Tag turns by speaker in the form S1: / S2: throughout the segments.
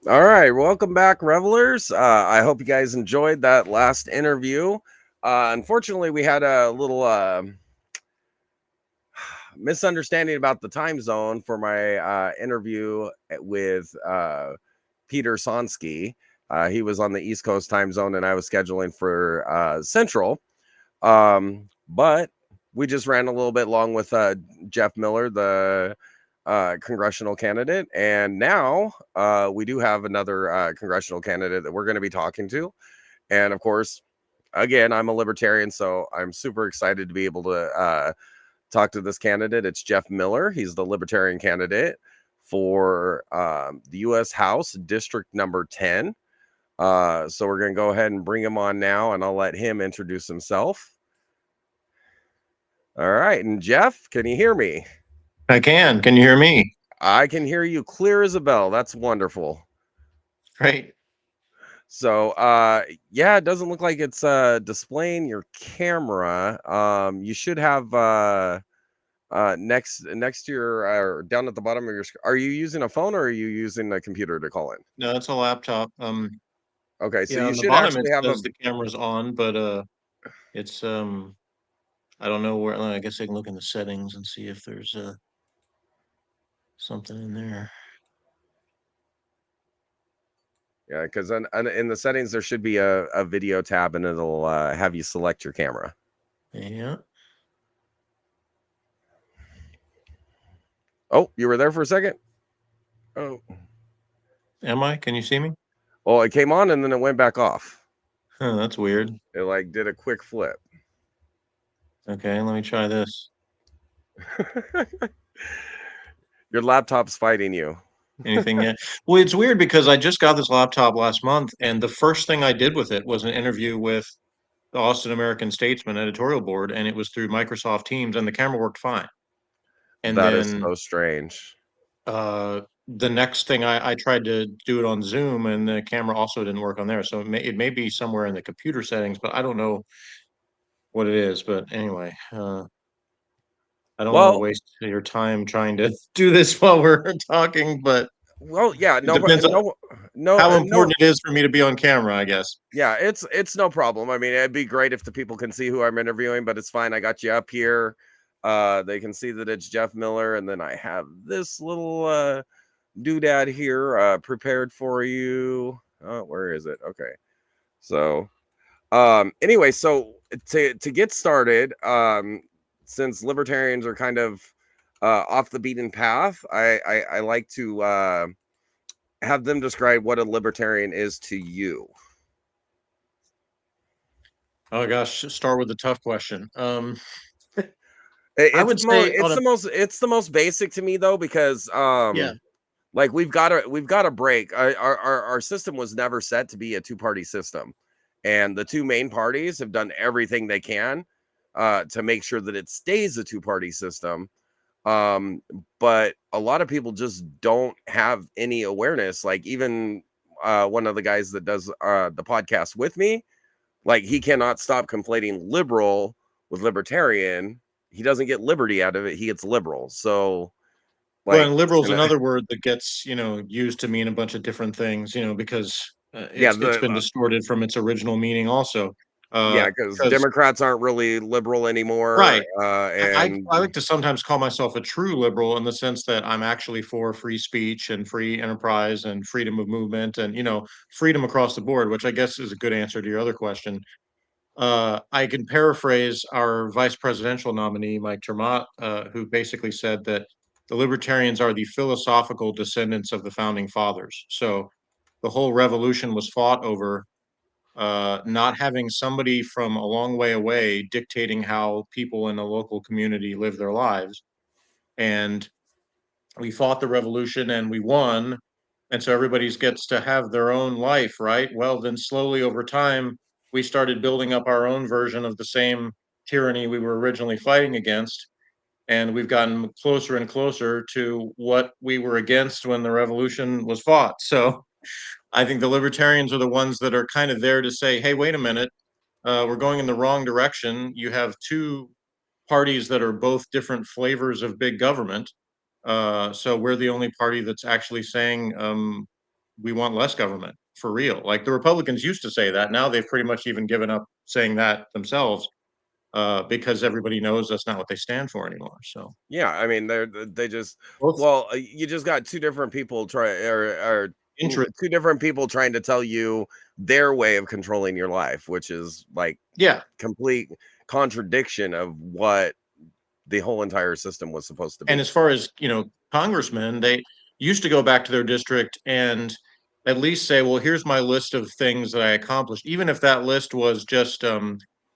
S1: All right, welcome back, revelers. I hope you guys enjoyed that last interview. Unfortunately, we had a little misunderstanding about the time zone for my interview with Peter Sonsky. He was on the East Coast time zone, and I was scheduling for Central. But we just ran a little bit long with Jeff Miller, the congressional candidate, and now we do have another congressional candidate that we're going to be talking to. And of course, again, I'm a libertarian, so I'm super excited to be able to talk to this candidate. It's Jeff Miller. He's the libertarian candidate for the U.S. House District Number 10. So we're going to go ahead and bring him on now, and I'll let him introduce himself. All right, and Jeff, can you hear me?
S2: I can. Can you hear me?
S1: I can hear you clear as a bell. That's wonderful.
S2: Great.
S1: So yeah, it doesn't look like it's displaying your camera. You should have next to your down at the bottom of your screen. Are you using a phone or are you using a computer to call in?
S2: No, it's a laptop.
S1: Okay, so
S2: Yeah,
S1: you
S2: on the
S1: should
S2: bottom it
S1: actually have a
S2: says the camera's on, but it's I don't know where. I guess I can look in the settings and see if there's something in there.
S1: yeah, because in the settings there should be a video tab and it'll have you select your camera.
S2: Yeah.
S1: Oh, you were there for a second. Oh,
S2: Am I? Can you see me?
S1: well, it came on and then it went back off.
S2: Huh, that's weird.
S1: It like did a quick flip.
S2: Okay, let me try this.
S1: Your laptop's fighting you.
S2: Anything yet? Well, it's weird because I just got this laptop last month, and the first thing I did with it was an interview with the Austin American Statesman editorial board, and it was through Microsoft Teams, and the camera worked fine. And
S1: That is
S2: then
S1: so strange.
S2: the next thing I tried to do it on Zoom, and the camera also didn't work on there. So it may be somewhere in the computer settings, but I don't know what it is. But anyway, I don't want to
S1: Well,
S2: waste your time trying to do this while we're talking, but
S1: yeah,
S2: it depends on how
S1: no.
S2: important it is for me to be on camera, I guess.
S1: Yeah, it's no problem. I mean, it'd be great if the people can see who I'm interviewing, but it's fine. I got you up here. They can see that it's Jeff Miller, and then I have this little doodad here prepared for you. Oh, where is it? Okay. So, anyway, so to get started, since libertarians are kind of off the beaten path, I like to have them describe what a libertarian is to you.
S2: Oh gosh, start with the tough question. I
S1: It's
S2: would
S1: the most
S2: say on a
S1: it's the most basic to me though, because
S2: yeah.
S1: like we've got to break. Our system was never set to be a two-party system, and the two main parties have done everything they can to make sure that it stays a two-party system. Um, but a lot of people just don't have any awareness. Like even one of the guys that does the podcast with me, like he cannot stop conflating liberal with libertarian. He doesn't get liberty out of it, he gets liberal. So
S2: Well,
S1: like
S2: and
S1: it's
S2: liberal is
S1: gonna
S2: another word that gets, used to mean a bunch of different things, because
S1: yeah,
S2: it's been distorted from its original meaning also.
S1: yeah, because
S2: Because
S1: Democrats aren't really liberal anymore.
S2: right,
S1: And
S2: I like to sometimes call myself a true liberal in the sense that I'm actually for free speech and free enterprise and freedom of movement and freedom across the board, which I guess is a good answer to your other question. I can paraphrase our vice presidential nominee, Mike Termott, who basically said that the libertarians are the philosophical descendants of the founding fathers. So the whole revolution was fought over not having somebody from a long way away dictating how people in a local community live their lives. And we fought the revolution and we won. And so everybody gets to have their own life, right? Well, then slowly over time, we started building up our own version of the same tyranny we were originally fighting against. And we've gotten closer and closer to what we were against when the revolution was fought. So I think the libertarians are the ones that are kind of there to say, hey, wait a minute, we're going in the wrong direction. You have two parties that are both different flavors of big government. So we're the only party that's actually saying we want less government for real. Like the Republicans used to say that. Now they've pretty much even given up saying that themselves, because everybody knows that's not what they stand for anymore. So
S1: Yeah, I mean, they just
S2: both
S1: well, you just got two different people
S2: interest.
S1: two different people trying to tell you their way of controlling your life, which is like
S2: Yeah.
S1: complete contradiction of what the whole entire system was supposed to
S2: And
S1: be.
S2: as far as, congressmen, they used to go back to their district and at least say, well, here's my list of things that I accomplished. Even if that list was just,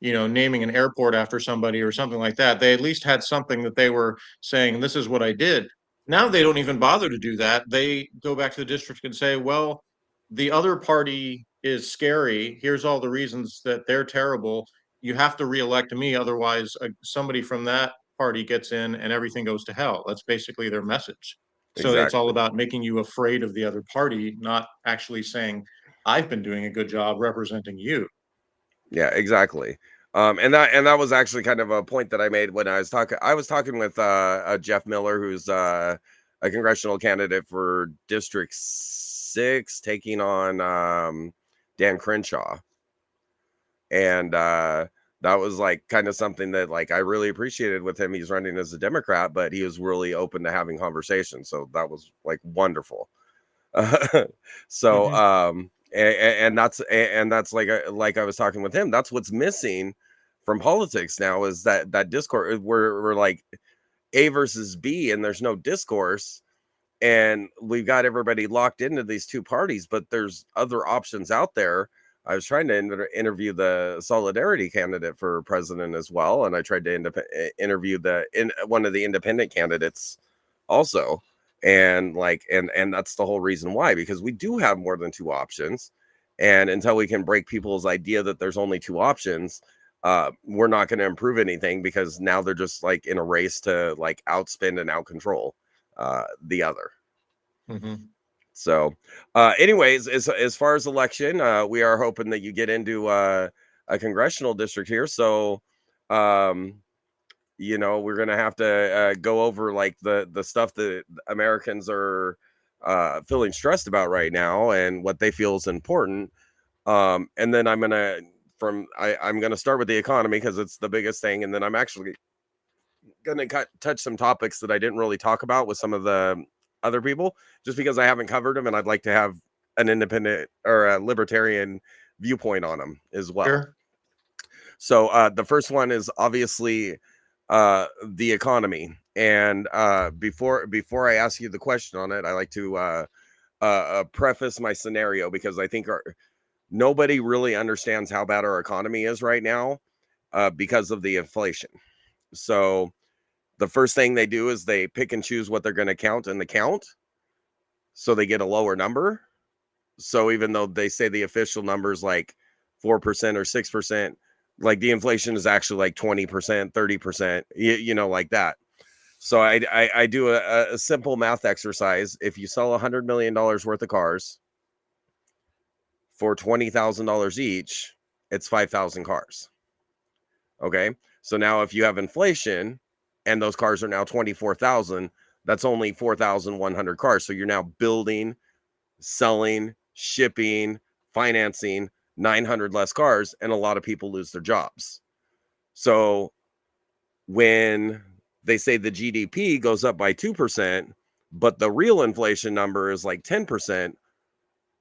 S2: naming an airport after somebody or something like that, they at least had something that they were saying, this is what I did. Now they don't even bother to do that. They go back to the district and say, well, the other party is scary. Here's all the reasons that they're terrible. You have to reelect me. Otherwise, somebody from that party gets in and everything goes to hell. That's basically their message. So it's all
S1: Exactly.
S2: about making you afraid of the other party, not actually saying, I've been doing a good job representing you.
S1: Yeah, exactly. And that was actually kind of a point that I made when I was talking with Jeff Miller, who's a congressional candidate for District 6, taking on Dan Crenshaw. And that was like kind of something that like I really appreciated with him. He's running as a Democrat, but he was really open to having conversations. So that was like wonderful. So
S2: Mm-hmm.
S1: and that's like I was talking with him, that's what's missing from politics now, is that discourse. We're like A versus B, and there's no discourse, and we've got everybody locked into these two parties, but there's other options out there. I was trying to interview the Solidarity candidate for president as well, and I tried to interview one of the independent candidates also. And like and that's the whole reason why, because we do have more than two options, and until we can break people's idea that there's only two options, we're not going to improve anything, because now they're just like in a race to like outspend and out control the other.
S2: Mm-hmm.
S1: So, anyways, as far as election, we are hoping that you get into a congressional district here. So, um, we're gonna have to go over like the stuff that Americans are feeling stressed about right now and what they feel is important. And then I'm gonna start with the economy because it's the biggest thing, and then I'm actually gonna touch some topics that I didn't really talk about with some of the other people, just because I haven't covered them, and I'd like to have an independent or a libertarian viewpoint on them as well.
S2: Sure.
S1: So the first one is obviously the economy, and before I ask you the question on it, I like to preface my scenario, because I think nobody really understands how bad our economy is right now because of the inflation. So the first thing they do is they pick and choose what they're going to count in the count, so they get a lower number. So even though they say the official number is like 4% or 6%, like the inflation is actually like 20%, 30%, like that. So I do a simple math exercise. If you sell $100 million worth of cars for $20,000 each, it's 5,000 cars. Okay. So now if you have inflation and those cars are now 24,000, that's only 4,100 cars. So you're now building, selling, shipping, financing 900 less cars, and a lot of people lose their jobs. So when they say the GDP goes up by 2%, but the real inflation number is like 10%,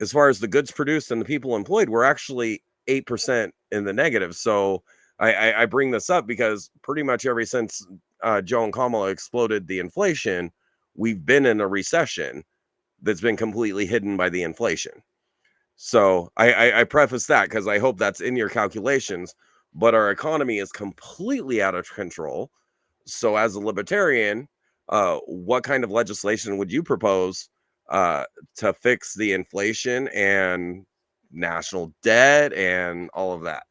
S1: as far as the goods produced and the people employed, we're actually 8% in the negative. So I bring this up because pretty much ever since Joe and Kamala exploded the inflation, we've been in a recession that's been completely hidden by the inflation. So I preface that because I hope that's in your calculations. But our economy is completely out of control. So as a libertarian, what kind of legislation would you propose uh, to fix the inflation and national debt and all of that?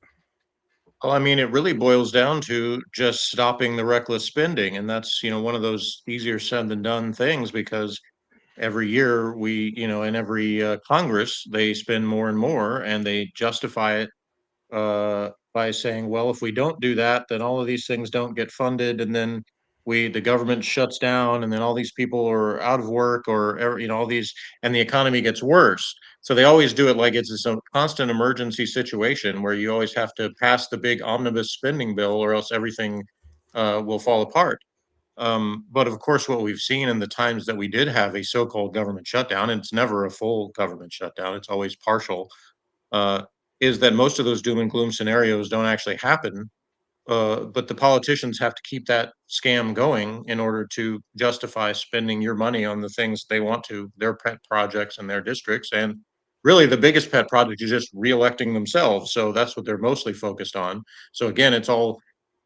S2: Well, I mean, it really boils down to just stopping the reckless spending. And that's, one of those easier said than done things because every year in every Congress, they spend more and more and they justify it by saying, well, if we don't do that, then all of these things don't get funded. And then the government shuts down, and then all these people are out of work, or all these, and the economy gets worse. So they always do it like it's a constant emergency situation where you always have to pass the big omnibus spending bill, or else everything will fall apart. But of course, what we've seen in the times that we did have a so-called government shutdown, and it's never a full government shutdown, it's always partial, uh, is that most of those doom and gloom scenarios don't actually happen. But the politicians have to keep that scam going in order to justify spending your money on the things they want to, their pet projects and their districts. And really, the biggest pet project is just reelecting themselves. So that's what they're mostly focused on. So again, it's all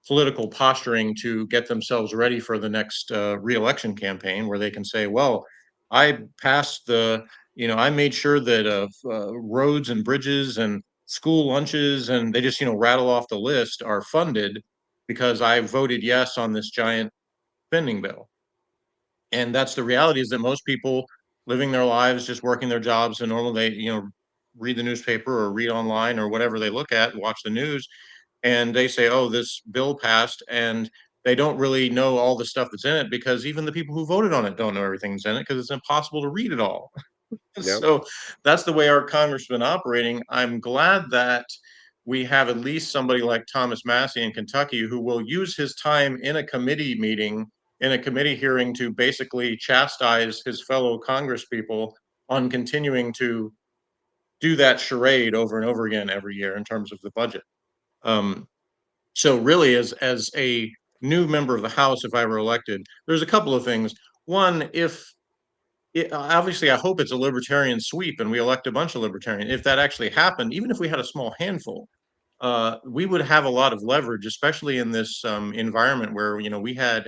S2: political posturing to get themselves ready for the next reelection campaign, where they can say, "Well, I passed I made sure that roads and bridges and school lunches," and they just, rattle off the list, "are funded because I voted yes on this giant spending bill." And that's the reality, is that most people living their lives, just working their jobs, and normally they, read the newspaper or read online or whatever they look at, watch the news, and they say, "Oh, this bill passed," and they don't really know all the stuff that's in it, because even the people who voted on it don't know everything's in it, because it's impossible to read it all.
S1: Yep.
S2: So that's the way our Congress has been operating. I'm glad that we have at least somebody like Thomas Massie in Kentucky, who will use his time in a committee meeting, in a committee hearing, to basically chastise his fellow Congress people on continuing to do that charade over and over again every year in terms of the budget. Um, so really, as a new member of the House, if I were elected, there's a couple of things. One, if obviously, I hope it's a libertarian sweep and we elect a bunch of libertarian. If that actually happened, even if we had a small handful, we would have a lot of leverage, especially in this environment where, we had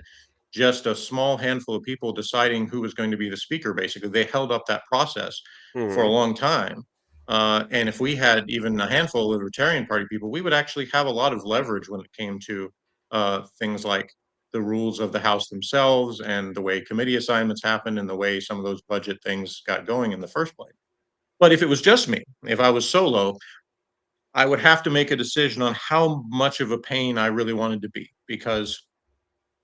S2: just a small handful of people deciding who was going to be the speaker. Basically, they held up that process for a
S1: Hmm.
S2: long time. And if we had even a handful of Libertarian Party people, we would actually have a lot of leverage when it came to things like the rules of the House themselves, and the way committee assignments happened, and the way some of those budget things got going in the first place. But if it was just me, if I was solo, I would have to make a decision on how much of a pain I really wanted to be, because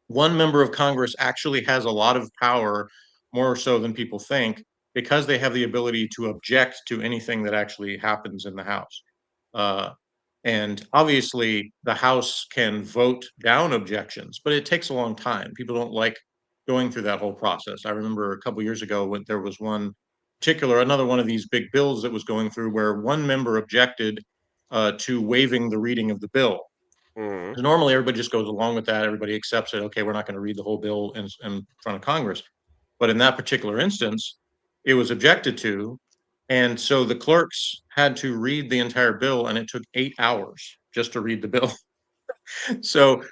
S2: one member of Congress actually has a lot of power, more so than people think, because they have the ability to object to anything that actually happens in the House. Uh, and obviously, the House can vote down objections, but it takes a long time. People don't like going through that whole process. I remember a couple years ago when there was another one of these big bills that was going through, where one member objected to waiving the reading of the bill.
S1: Hmm.
S2: 'Cause normally everybody just goes along with that. Everybody accepts it. Okay, we're not going to read the whole bill in front of Congress. But in that particular instance, it was objected to, and so the clerks had to read the entire bill, and it took 8 hours just to read the bill. So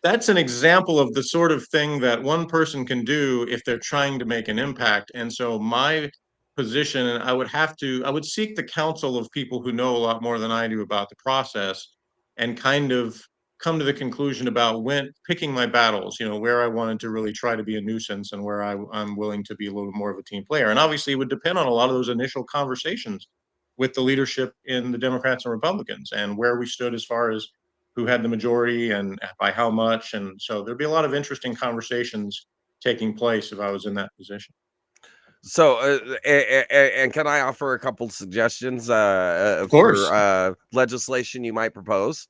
S2: that's an example of the sort of thing that one person can do if they're trying to make an impact. And so my position, and I would seek the counsel of people who know a lot more than I do about the process, and kind of come to the conclusion about when picking my battles, where I wanted to really try to be a nuisance, and where I'm willing to be a little bit more of a team player. And obviously, it would depend on a lot of those initial conversations with the leadership in the Democrats and Republicans, and where we stood as far as who had the majority and by how much. And so there'd be a lot of interesting conversations taking place if I was in that position.
S1: So, and can I offer a couple suggestions
S2: Of
S1: for
S2: course.
S1: legislation you might propose?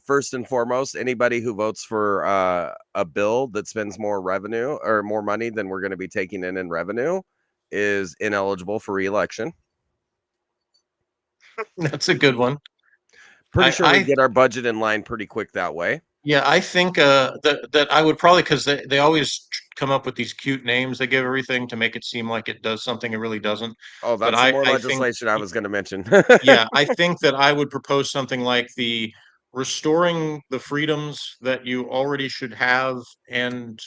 S1: First and foremost, anybody who votes for a bill that spends more revenue or more money than we're going to be taking in revenue is ineligible for reelection.
S2: That's a good one.
S1: Pretty sure we
S2: I
S1: get our budget in line pretty quick that way.
S2: Yeah, I think that I would probably, because they always come up with these cute names they give everything to make it seem like it does something it really doesn't.
S1: Oh,
S2: But
S1: that's the more
S2: I think,
S1: legislation I was going to mention.
S2: yeah, I think that I would propose something like the restoring the freedoms that you already should have, and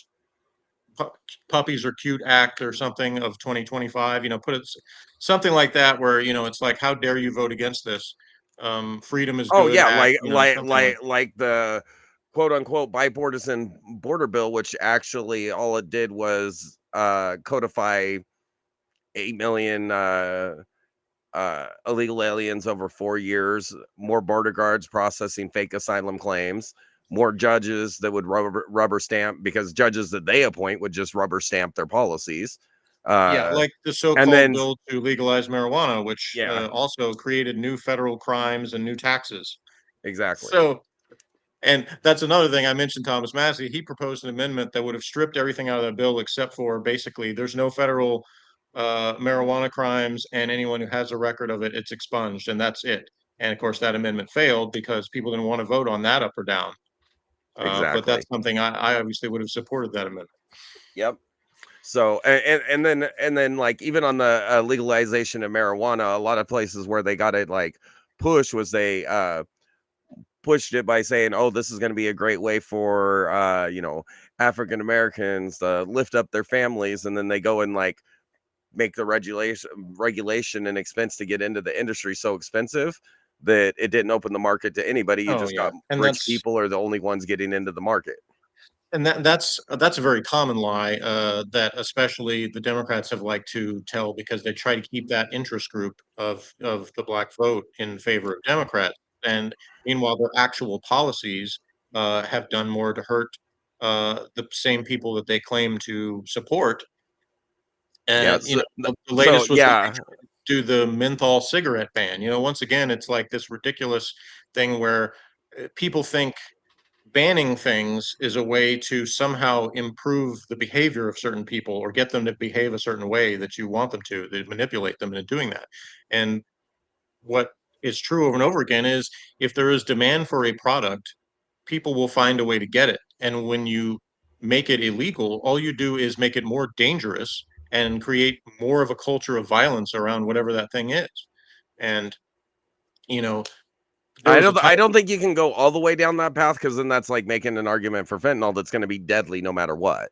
S2: pu- Puppies Are Cute Act or something of 2025. Put it something like that, where it's like, how dare you vote against this? Freedom is
S1: Oh
S2: good
S1: yeah,
S2: act, something like.
S1: like the quote unquote bipartisan border bill, which actually all it did was codify 8 million illegal aliens over 4 years, more border guards processing fake asylum claims, more judges that would rubber stamp, because judges that they appoint would just rubber stamp their policies.
S2: Yeah, like the
S1: And
S2: so-called
S1: then,
S2: bill to legalize marijuana, which
S1: yeah,
S2: also created new federal crimes and new taxes.
S1: exactly.
S2: So, and that's another thing I mentioned. Thomas Massey, he proposed an amendment that would have stripped everything out of that bill except for basically there's no federal marijuana crimes, and anyone who has a record of it, it's expunged, and that's it. And of course, that amendment failed because people didn't want to vote on that up or down. But
S1: Exactly.
S2: that's something I obviously would have supported that amendment.
S1: Yep. So, and then like, even on the legalization of marijuana, a lot of places where they got it like push was they pushed it by saying, "Oh, this is going to be a great way for African Americans to lift up their families," and then they go and like make the regulation and expense to get into the industry so expensive that it didn't open the market to anybody. You
S2: Oh
S1: just
S2: yeah,
S1: got
S2: and
S1: rich
S2: that's
S1: people are the only ones getting into the market.
S2: that's a very common lie that especially the Democrats have liked to tell because they try to keep that interest group of the black vote in favor of Democrats, and meanwhile their actual policies have done more to hurt the same people that they claim to support.
S1: Yeah.
S2: And the
S1: So
S2: latest was when
S1: yeah,
S2: they do the menthol cigarette ban. Once again, it's like this ridiculous thing where people think banning things is a way to somehow improve the behavior of certain people or get them to behave a certain way that you want them to. They manipulate them into doing that. And what is true over and over again is if there is demand for a product, people will find a way to get it. And when you make it illegal, all you do is make it more dangerous and create more of a culture of violence around whatever that thing is. And, you know, there
S1: I
S2: was a
S1: don't
S2: time.
S1: I don't think you can go all the way down that path, because then that's like making an argument for fentanyl that's going to be deadly no matter what.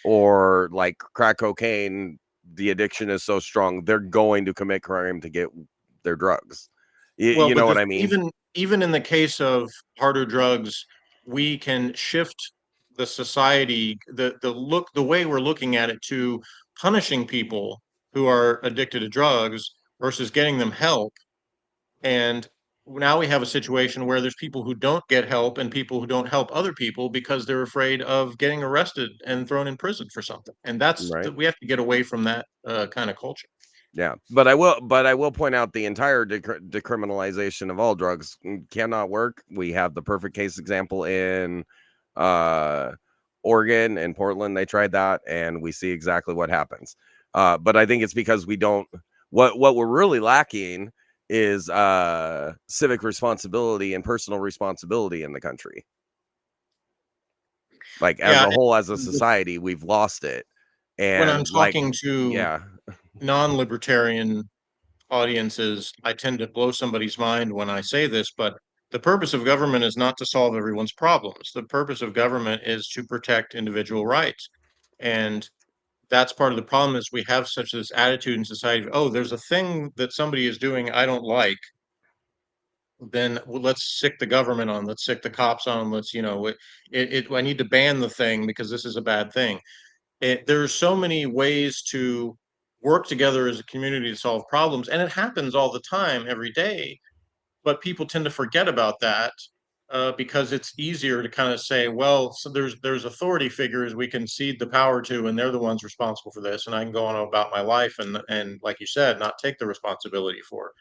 S1: Or like crack cocaine, the addiction is so strong they're going to commit crime to get their drugs.
S2: Well,
S1: You
S2: but
S1: know what
S2: there's
S1: I mean?
S2: even in the case of harder drugs, we can shift the society, the way we're looking at it to punishing people who are addicted to drugs versus getting them help. And now we have a situation where there's people who don't get help and people who don't help other people because they're afraid of getting arrested and thrown in prison for something. And
S1: Right.
S2: we have to get away from that kind of culture.
S1: Yeah, but I will point out the entire decriminalization of all drugs cannot work. We have the perfect case example in uh Oregon and Portland. They tried that and we see exactly what happens. But I think it's because we don't, what we're really lacking is civic responsibility and personal responsibility in the country. Like, as
S2: Yeah,
S1: a whole, as a society, we've lost it.
S2: when I'm
S1: And like,
S2: talking to
S1: yeah,
S2: non-libertarian audiences, I tend to blow somebody's mind when I say this, but the purpose of government is not to solve everyone's problems. The purpose of government is to protect individual rights. And that's part of the problem is we have such this attitude in society of, oh, there's a thing that somebody is doing I don't like, then let's sick the government on, let's sick the cops on, let's, I need to ban the thing because this is a bad thing. There's so many ways to work together as a community to solve problems, and it happens all the time, every day. But people tend to forget about that because it's easier to kind of say, well, so there's authority figures we can cede the power to, and they're the ones responsible for this, and I can go on about my life and like you said, not take the responsibility for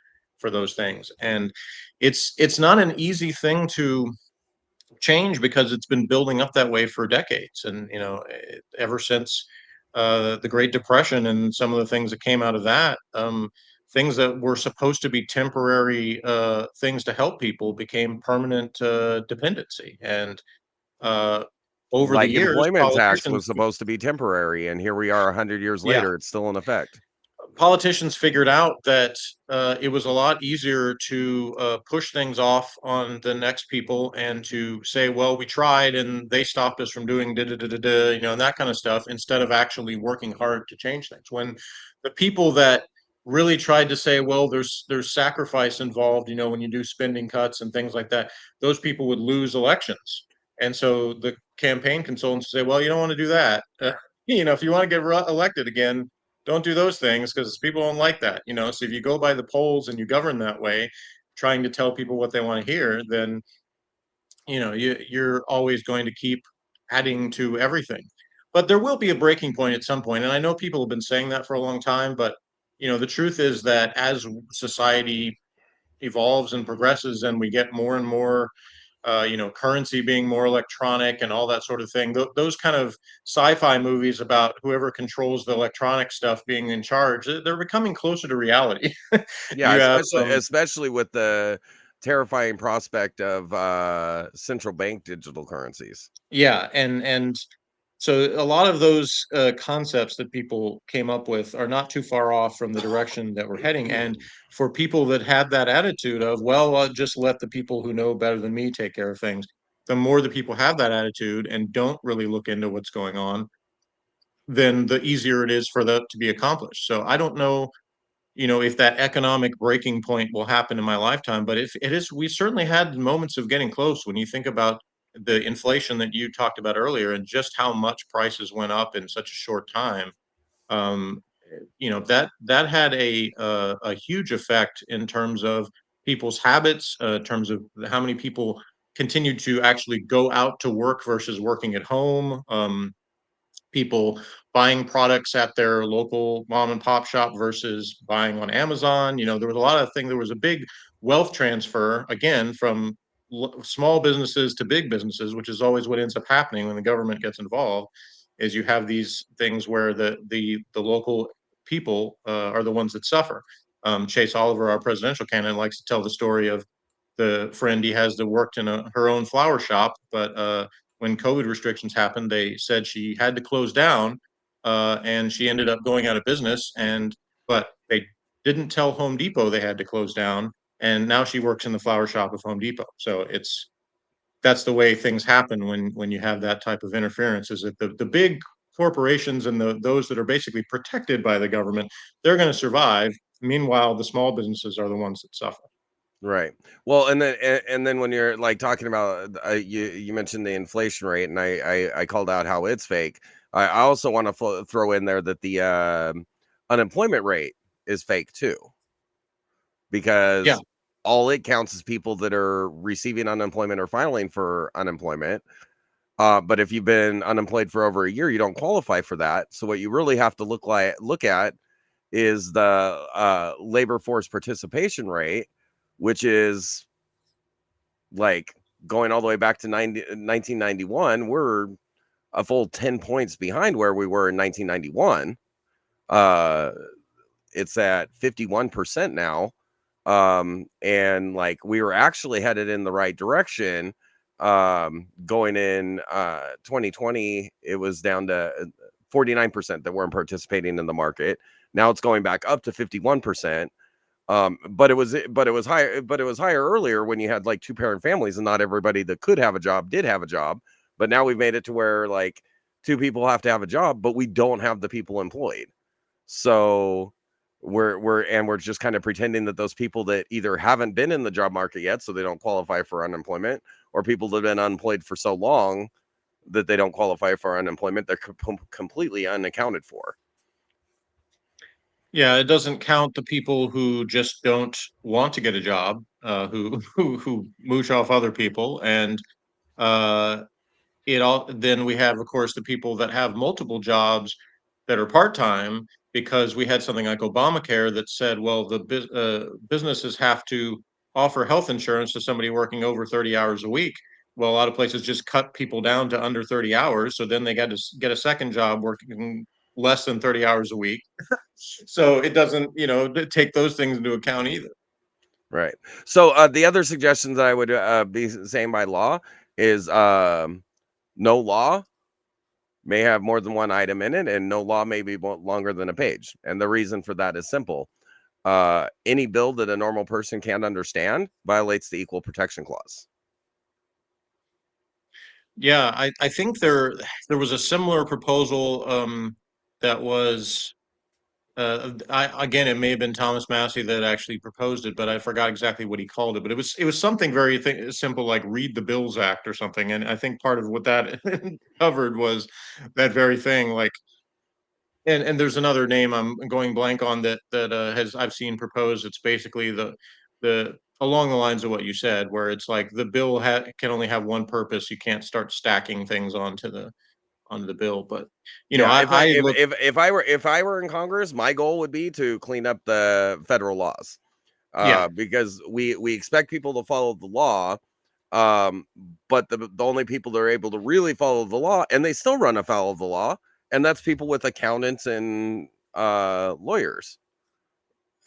S2: those things. And it's not an easy thing to change because it's been building up that way for decades. And, ever since the Great Depression and some of the things that came out of that, things that were supposed to be temporary things to help people became permanent dependency. And uh, over the
S1: like
S2: years,
S1: employment tax was supposed to be temporary, and here we are 100 years
S2: yeah,
S1: later, it's still in effect.
S2: politicians figured out that it was a lot easier to push things off on the next people and to say, well, we tried and they stopped us from doing da da da da da, and that kind of stuff, instead of actually working hard to change things. When the people that really tried to say, well, there's sacrifice involved, when you do spending cuts and things like that, those people would lose elections. And so the campaign consultants say, well, you don't want to do that. If you want to get elected again, don't do those things because people don't like that. So if you go by the polls and you govern that way, trying to tell people what they want to hear, then you're always going to keep adding to everything. But there will be a breaking point at some point, and I know people have been saying that for a long time, but the truth is that as society evolves and progresses and we get more and more currency being more electronic and all that sort of thing. Those kind of sci-fi movies about whoever controls the electronic stuff being in charge, they're becoming closer to reality.
S1: Yeah,
S2: You have
S1: especially with the terrifying prospect of central bank digital currencies.
S2: yeah, and so a lot of those concepts that people came up with are not too far off from the direction that we're heading. And for people that had that attitude of, well, I'll just let the people who know better than me take care of things, the more that people have that attitude and don't really look into what's going on, then the easier it is for that to be accomplished. So I don't know, if that economic breaking point will happen in my lifetime, but if it is, we certainly had moments of getting close when you think about the inflation that you talked about earlier and just how much prices went up in such a short time. That had a huge effect in terms of people's habits, in terms of how many people continued to actually go out to work versus working at home. People buying products at their local mom and pop shop versus buying on Amazon. There was a lot of things. There was a big wealth transfer again from small businesses to big businesses, which is always what ends up happening when the government gets involved. Is you have these things where the local people are the ones that suffer. Chase Oliver, our presidential candidate, likes to tell the story of the friend he has that worked in her own flower shop, but when COVID restrictions happened, they said she had to close down, and she ended up going out of business. But they didn't tell Home Depot they had to close down, and now she works in the flower shop of Home Depot. So that's the way things happen when you have that type of interference. Is that the big corporations and those that are basically protected by the government, they're going to survive. Meanwhile, the small businesses are the ones that suffer.
S1: Right. Well, and then when you're like talking about you mentioned the inflation rate, and I called out how it's fake. I also want to throw in there that the unemployment rate is fake too,
S2: Yeah.
S1: because all it counts is people that are receiving unemployment or filing for unemployment. But if you've been unemployed for over a year, you don't qualify for that. So what you really have to look at is the labor force participation rate, which is like going all the way back to 1991. We're a full 10 points behind where we were in 1991. Uh, it's at 51% now. And like we were actually headed in the right direction. Going in 2020, it was down to 49% that weren't participating in the market. Now it's going back up to 51%. But it was higher earlier when you had like two parent families and not everybody that could have a job did have a job. But now we've made it to where like two people have to have a job, but we don't have the people employed. So we're just kind of pretending that those people that either haven't been in the job market yet, so they don't qualify for unemployment, or people that have been unemployed for so long that they don't qualify for unemployment, they're completely unaccounted for.
S2: Yeah, it doesn't count the people who just don't want to get a job, who who mooch off other people, and uh, it all. Then we have, of course, the people that have multiple jobs that are part time because we had something like Obamacare that said, well, the businesses have to offer health insurance to somebody working over 30 hours a week. Well, a lot of places just cut people down to under 30 hours, so then they got to get a second job working less than 30 hours a week. So it doesn't, take those things into account either.
S1: Right. So the other suggestions that I would be saying by law is no law may have more than one item in it, and no law may be longer than a page. And the reason for that is simple. Any bill that a normal person can't understand violates the Equal Protection Clause.
S2: Yeah, I think there was a similar proposal that was again, it may have been Thomas Massey that actually proposed it, but I forgot exactly what he called it. But it was something very simple, like Read the Bills Act or something. And I think part of what that covered was that very thing. Like, and there's another name I'm going blank on that has I've seen proposed. It's basically the along the lines of what you said, where it's like the bill can only have one purpose. You can't start stacking things onto the bill. But
S1: Yeah,
S2: I look.
S1: if I were in Congress, my goal would be to clean up the federal laws,
S2: Yeah,
S1: because we expect people to follow the law, um, but the only people that are able to really follow the law, and they still run afoul of the law, and that's people with accountants and lawyers.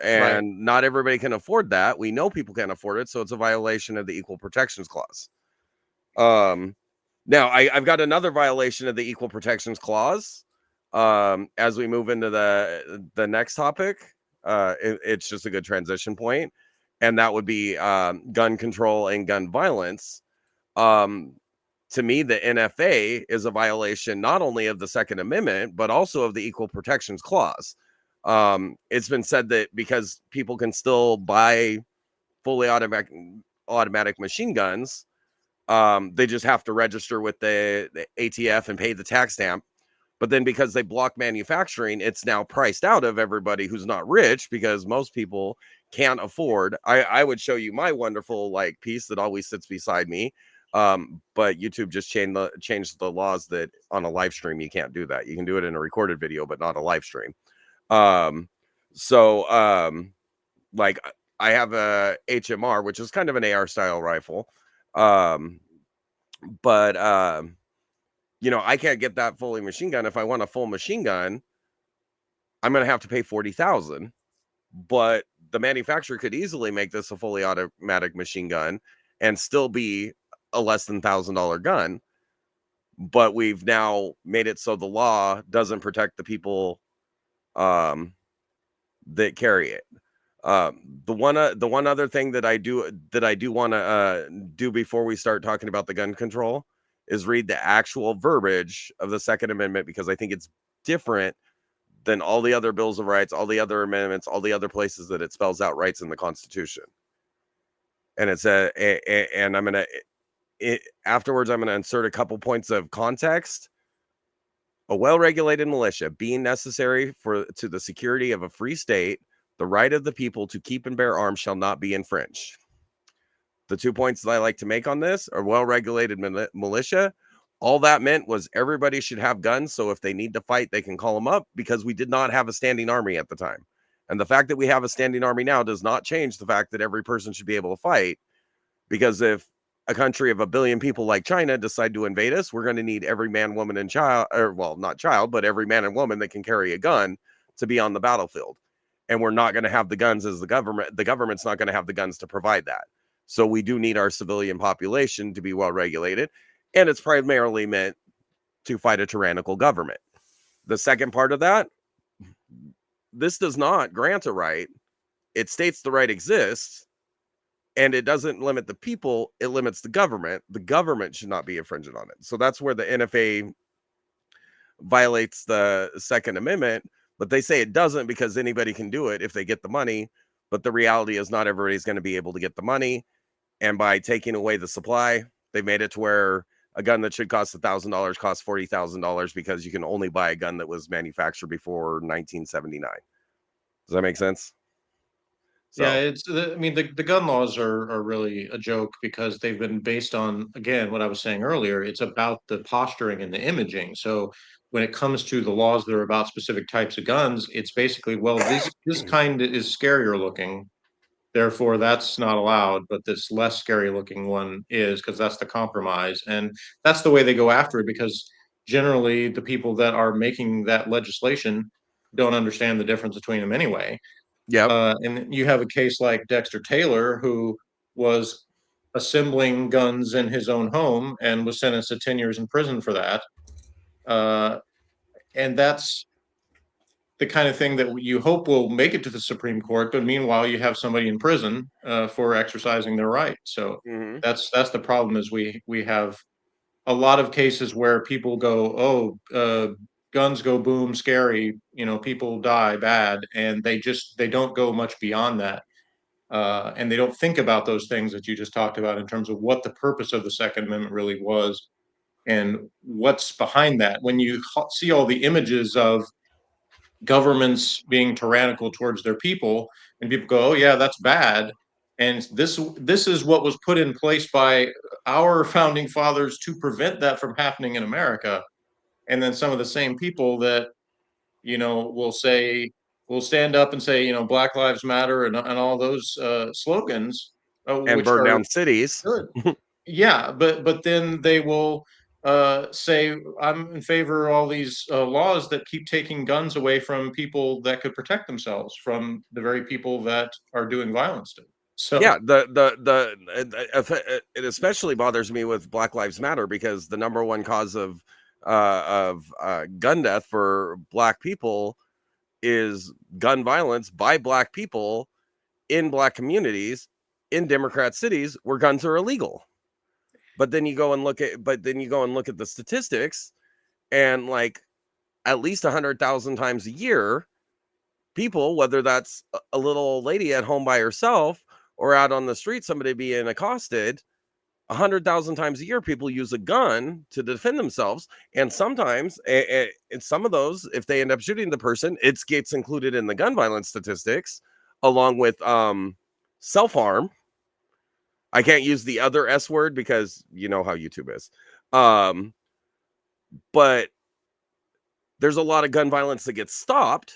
S2: right.
S1: And not everybody can afford that. We know people can't afford it, so it's a violation of the Equal Protections Clause. Um, Now I've got another violation of the Equal Protections Clause. As we move into the next topic, it's just a good transition point, and that would be gun control and gun violence. Um, to me, the NFA is a violation not only of the Second Amendment but also of the Equal Protections Clause. It's been said that because people can still buy fully automatic machine guns, they just have to register with the ATF and pay the tax stamp. But then because they block manufacturing, it's now priced out of everybody who's not rich because most people can't afford. I would show you my wonderful like piece that always sits beside me. But YouTube just changed the laws that on a live stream you can't do that. You can do it in a recorded video, but not a live stream. Um, so like I have a HMR, which is kind of an AR style rifle. Um, but I can't get that fully machine gun. If I want a full machine gun, I'm gonna have to pay 40,000. But the manufacturer could easily make this a fully automatic machine gun and still be a less than $1,000 gun. But we've now made it so the law doesn't protect the people um, that carry it. The one other thing that I do want to do before we start talking about the gun control is read the actual verbiage of the Second Amendment, because I think it's different than all the other bills of rights, all the other amendments, all the other places that it spells out rights in the Constitution. And it's and I'm gonna afterwards I'm gonna insert a couple points of context. A well-regulated militia being necessary to the security of a free state, the right of the people to keep and bear arms shall not be infringed. The 2 points that I like to make on this are well-regulated militia. All that meant was everybody should have guns, so if they need to fight, they can call them up, because we did not have a standing army at the time. And the fact that we have a standing army now does not change the fact that every person should be able to fight, because if a country of 1 billion people like China decide to invade us, we're going to need every man, woman, and child, or well, not child, but every man and woman that can carry a gun to be on the battlefield. And we're not going to have the guns as the government. The government's not going to have the guns to provide that. So we do need our civilian population to be well regulated. And it's primarily meant to fight a tyrannical government. The second part of that, this does not grant a right. It states the right exists, and it doesn't limit the people, it limits the government. The government should not be infringing on it. So that's where the NFA violates the Second Amendment, but they say it doesn't because anybody can do it if they get the money. But the reality is not everybody's going to be able to get the money. And by taking away the supply, they made it to where a gun that should cost $1,000 costs $40,000 because you can only buy a gun that was manufactured before 1979. Does that make sense?
S2: Yeah,
S1: So,
S2: I mean, the gun laws are really a joke because they've been based on, again, what I was saying earlier. It's about the posturing and the imaging. So when it comes to the laws that are about specific types of guns, it's basically, well, this kind is scarier looking, therefore that's not allowed, but this less scary looking one is, because that's the compromise. And that's the way they go after it, because generally the people that are making that legislation don't understand the difference between them anyway.
S1: yep.
S2: And you have a case like Dexter Taylor, who was assembling guns in his own home and was sentenced to 10 years in prison for that. Uh, and that's the kind of thing that you hope will make it to the Supreme Court. But meanwhile, you have somebody in prison for exercising their right. So
S1: Mm-hmm.
S2: that's the problem. Is we have a lot of cases where people go, oh, guns go boom, scary. People die bad, and they don't go much beyond that. And they don't think about those things that you just talked about in terms of what the purpose of the Second Amendment really was and what's behind that. When you see all the images of governments being tyrannical towards their people, and people go, "Oh yeah, that's bad," And this is what was put in place by our founding fathers to prevent that from happening in America. And then some of the same people that, will say, will stand up and say, Black Lives Matter and all those slogans,
S1: and
S2: which
S1: burn
S2: are
S1: down cities.
S2: good. Yeah, but then they will say, I'm in favor of all these laws that keep taking guns away from people that could protect themselves from the very people that are doing violence to them.
S1: Yeah,
S2: So
S1: it especially bothers me with Black Lives Matter because the number one cause of gun death for Black people is gun violence by Black people in Black communities in Democrat cities where guns are illegal. But then you go and look at the statistics, and like at least 100,000 times a year, people, whether that's a little old lady at home by herself or out on the street, somebody being accosted, 100,000 times a year, people use a gun to defend themselves. And sometimes, and some of those, if they end up shooting the person, it gets included in the gun violence statistics, along with self harm. I can't use the other S word because you know how YouTube is. Um, but there's a lot of gun violence that gets stopped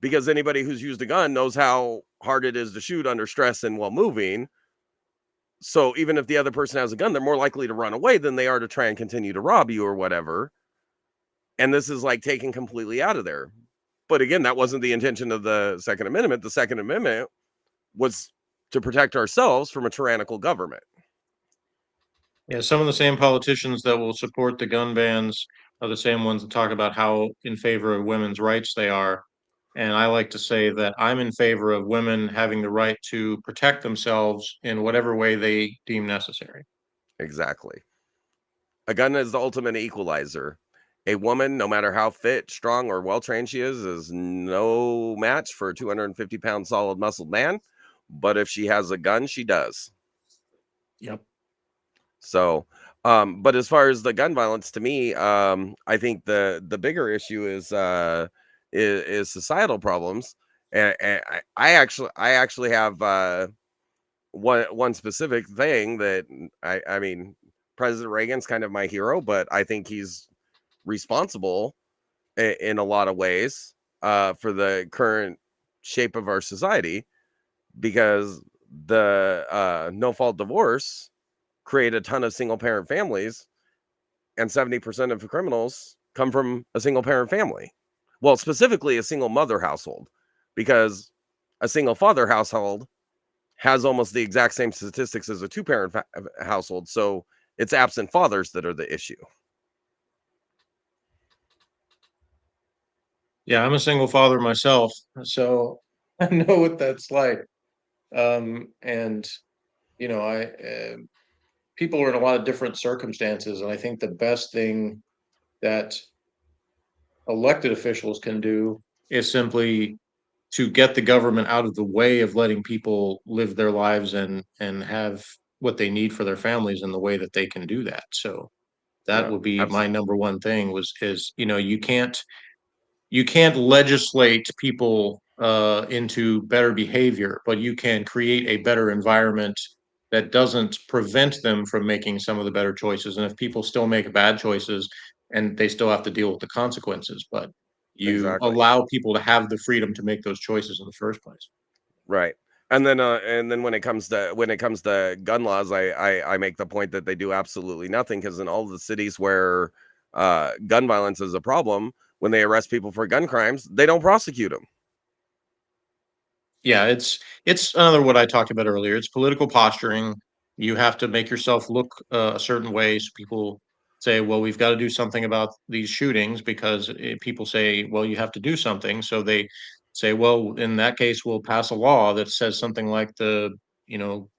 S1: because anybody who's used a gun knows how hard it is to shoot under stress and while moving. So even if the other person has a gun, they're more likely to run away than they are to try and continue to rob you or whatever. And this is like taken completely out of there. But again, that wasn't the intention of the Second Amendment. The Second Amendment was to protect ourselves from a tyrannical government.
S2: yeah, some of the same politicians that will support the gun bans are the same ones that talk about how in favor of women's rights they are. And I like to say that I'm in favor of women having the right to protect themselves in whatever way they deem necessary.
S1: Exactly. A gun is the ultimate equalizer. A woman, no matter how fit, strong, or well trained she is no match for a 250-pound solid muscled man. But if she has a gun, she does.
S2: Yep.
S1: So, but as far as the gun violence, to me, I think the bigger issue is societal problems, and I actually have one specific thing that I mean, President Reagan's kind of my hero, but I think he's responsible in a lot of ways for the current shape of our society because the no fault divorce create a ton of single parent families, and 70% of the criminals come from a single parent family. Well, specifically a single mother household, because a single father household has almost the exact same statistics as a two parent household. So it's absent fathers that are the issue.
S2: Yeah, I'm a single father myself, so I know what that's like. And I people are in a lot of different circumstances, and I think the best thing that elected officials can do is simply to get the government out of the way of letting people live their lives and have what they need for their families in the way that they can do that. So that
S1: Yeah,
S2: would be my
S1: absolutely.
S2: number one thing was is you can't legislate people into better behavior, but you can create a better environment that doesn't prevent them from making some of the better choices. And if people still make bad choices, and they still have to deal with the consequences, but you
S1: Exactly.
S2: allow people to have the freedom to make those choices in the first place.
S1: Right. And then when it comes to gun laws, I make the point that they do absolutely nothing because in all the cities where gun violence is a problem, when they arrest people for gun crimes, they don't prosecute them.
S2: Yeah, it's another what I talked about earlier. It's political posturing. You have to make yourself look a certain way, so people say, "Well, we've got to do something about these shootings," because people say, "Well, you have to do something." So they say, "Well, in that case, we'll pass a law that says something like you know,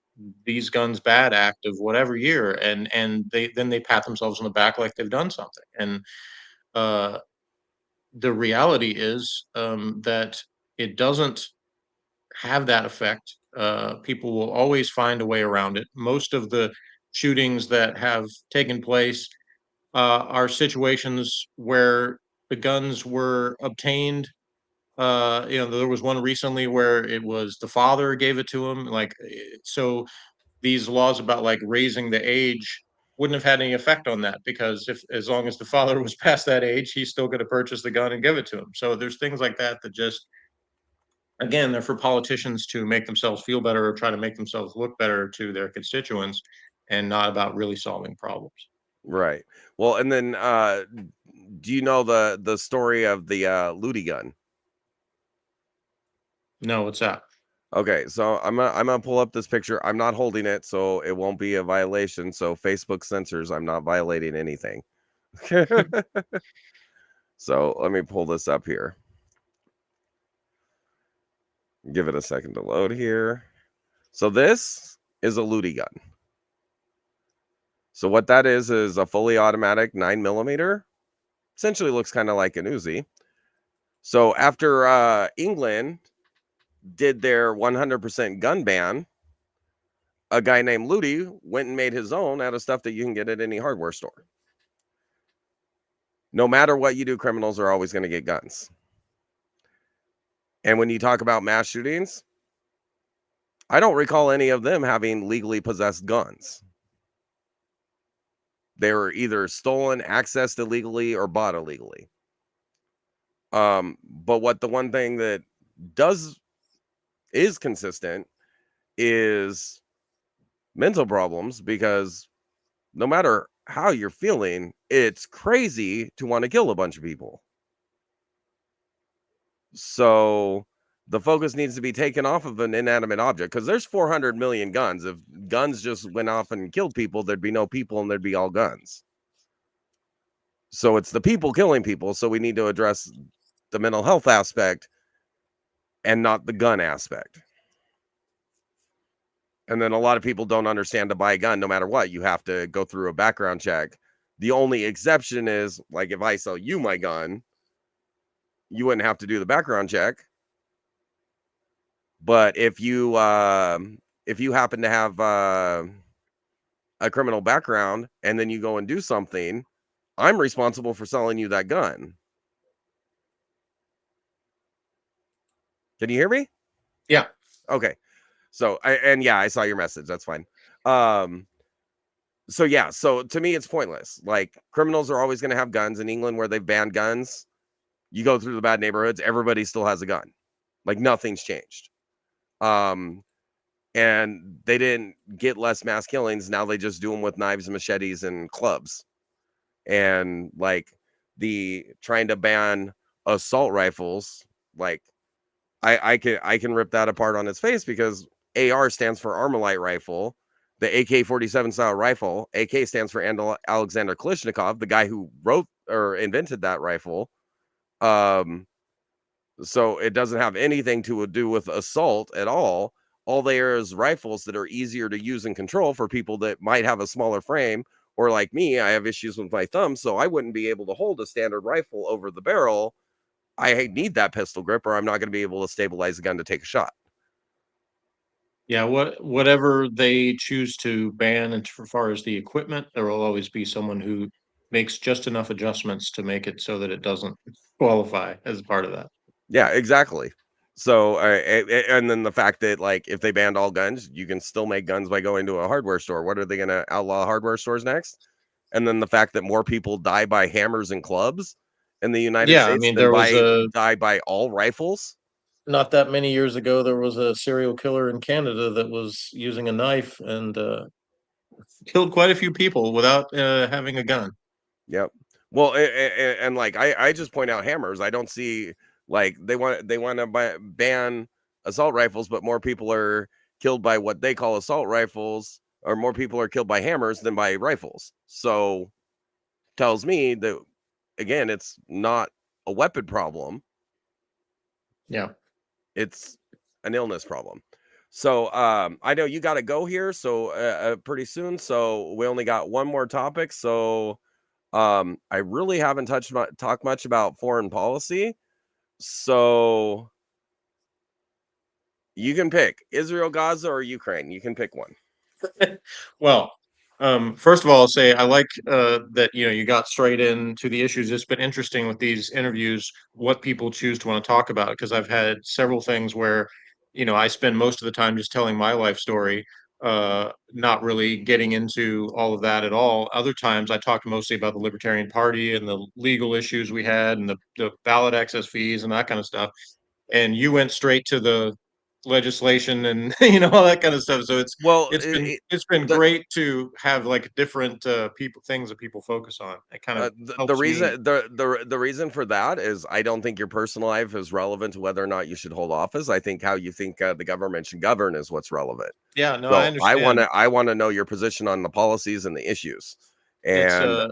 S2: these guns bad act of whatever year," and they pat themselves on the back like they've done something. And uh, the reality is that it doesn't have that effect. People will always find a way around it. Most of the shootings that have taken place are situations where the guns were obtained There was one recently where it was the father gave it to him. So these laws about like raising the age wouldn't have had any effect on that, because if as long as the father was past that age, he's still going to purchase the gun and give it to him. So there's things like that that just, again, they're for politicians to make themselves feel better or try to make themselves look better to their constituents, and not about really solving problems.
S1: Right. Well, and then do you know the story of the Ludi gun?
S2: No, what's that?
S1: Okay, so I'm gonna pull up this picture. I'm not holding it, so it won't be a violation. So Facebook censors, I'm not violating anything. So let me pull this up here. Give it a second to load here. So this is a Ludi gun. So what that is a fully automatic 9mm. Essentially looks kind of like an Uzi. So after England did their 100% gun ban, a guy named Ludi went and made his own out of stuff that you can get at any hardware store. No matter what you do, criminals are always going to get guns. And when you talk about mass shootings, I don't recall any of them having legally possessed guns. They were either stolen, accessed illegally, or bought illegally. But what the one thing that is consistent is mental problems, because no matter how you're feeling, it's crazy to want to kill a bunch of people. So the focus needs to be taken off of an inanimate object, because there's 400 million guns. If guns just went off and killed people, there'd be no people and there'd be all guns. So it's the people killing people. So we need to address the mental health aspect and not the gun aspect. And then a lot of people don't understand, to buy a gun, no matter what, you have to go through a background check. The only exception is, like, if I sell you my gun, you wouldn't have to do the background check. But if you happen to have a criminal background and then you go and do something, I'm responsible for selling you that gun. Can you hear me?
S2: Yeah.
S1: Okay. So I saw your message. That's fine. So yeah, so to me it's pointless. Like, criminals are always going to have guns. In England, where they've banned guns, you go through the bad neighborhoods, everybody still has a gun. Like, nothing's changed. And they didn't get less mass killings. Now they just do them with knives, machetes, and clubs. And like, the trying to ban assault rifles, like, I can rip that apart on its face, because AR stands for Armalite rifle. The AK-47 style rifle, AK, stands for Alexander Kalashnikov, the guy who wrote or invented that rifle. So it doesn't have anything to do with assault at all. All there is rifles that are easier to use and control for people that might have a smaller frame, or like me, I have issues with my thumb, so I wouldn't be able to hold a standard rifle over the barrel. I need that pistol grip, or I'm not going to be able to stabilize the gun to take a shot.
S2: Yeah, whatever they choose to ban, and as far as the equipment, there will always be someone who makes just enough adjustments to make it so that it doesn't qualify as part of that.
S1: Yeah, exactly. So, and then the fact that, like, if they banned all guns, you can still make guns by going to a hardware store. What are they going to outlaw hardware stores next? And then the fact that more people die by hammers and clubs in the United
S2: Yeah, I
S1: States
S2: mean,
S1: than
S2: there was a
S1: die by all rifles.
S2: not that many years ago, there was a serial killer in Canada that was using a knife and killed quite a few people without having a gun.
S1: Yep. Well, and like, I just point out hammers. I don't see, like, they want to ban assault rifles, but more people are killed by what they call assault rifles, or more people are killed by hammers than by rifles. So tells me that, again, it's not a weapon problem,
S2: Yeah.
S1: it's an illness problem. So I know you got to go here, so pretty soon. So we only got one more topic. So I really haven't talked much about foreign policy. So you can pick Israel, Gaza, or Ukraine. You can pick one.
S2: Well, First of all, I'll say I like that you got straight into the issues. It's been interesting with these interviews what people choose to want to talk about because I've had several things where I spend most of the time just telling my life story, not really getting into all of that at all. Other times I talked mostly about the Libertarian Party and the legal issues we had and the ballot access fees and that kind of stuff. And you went straight to the legislation and all that kind of stuff. So
S1: Well,
S2: it's been
S1: the
S2: great to have like different people things that people focus on. It kind of
S1: the
S2: helps me.
S1: reason the reason for that is I don't think your personal life is relevant to whether or not you should hold office. I think how you think the government should govern is what's relevant.
S2: Yeah, no, I
S1: So
S2: understand.
S1: I want to know your position on the policies and the issues.
S2: It's
S1: And
S2: uh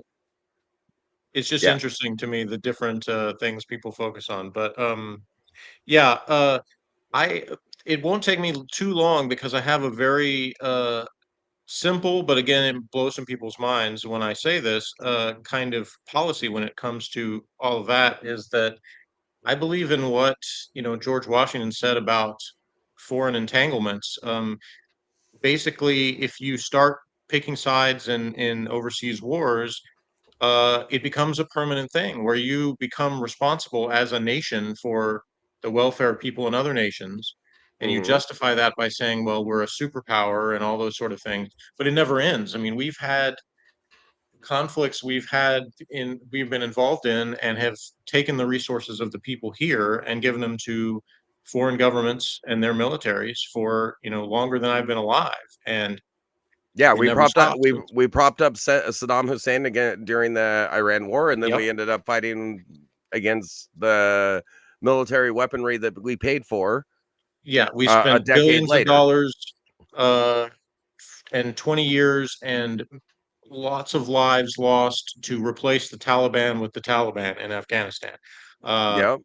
S2: it's just
S1: yeah,
S2: interesting to me the different things people focus on. But yeah, I it won't take me too long because I have a very simple, but again, it blows some people's minds when I say this, kind of policy when it comes to all of that is that I believe in what, George Washington said about foreign entanglements. Basically, if you start picking sides in overseas wars, it becomes a permanent thing where you become responsible as a nation for the welfare of people in other nations. And you
S1: mhm.
S2: justify that by saying, well, we're a superpower and all those sort of things. But it never ends. I mean, we've had conflicts we've been involved in and have taken the resources of the people here and given them to foreign governments and their militaries for longer than I've been alive, and
S1: Yeah,
S2: it never stops.
S1: we propped up Saddam Hussein again during the Iran war, and then
S2: Yep.
S1: we ended up fighting against the military weaponry that we paid for
S2: Yeah, we
S1: a
S2: spent
S1: decade
S2: billions of
S1: later.
S2: dollars uh and 20 years and lots of lives lost to replace the Taliban with the Taliban in Afghanistan. uh
S1: Yep.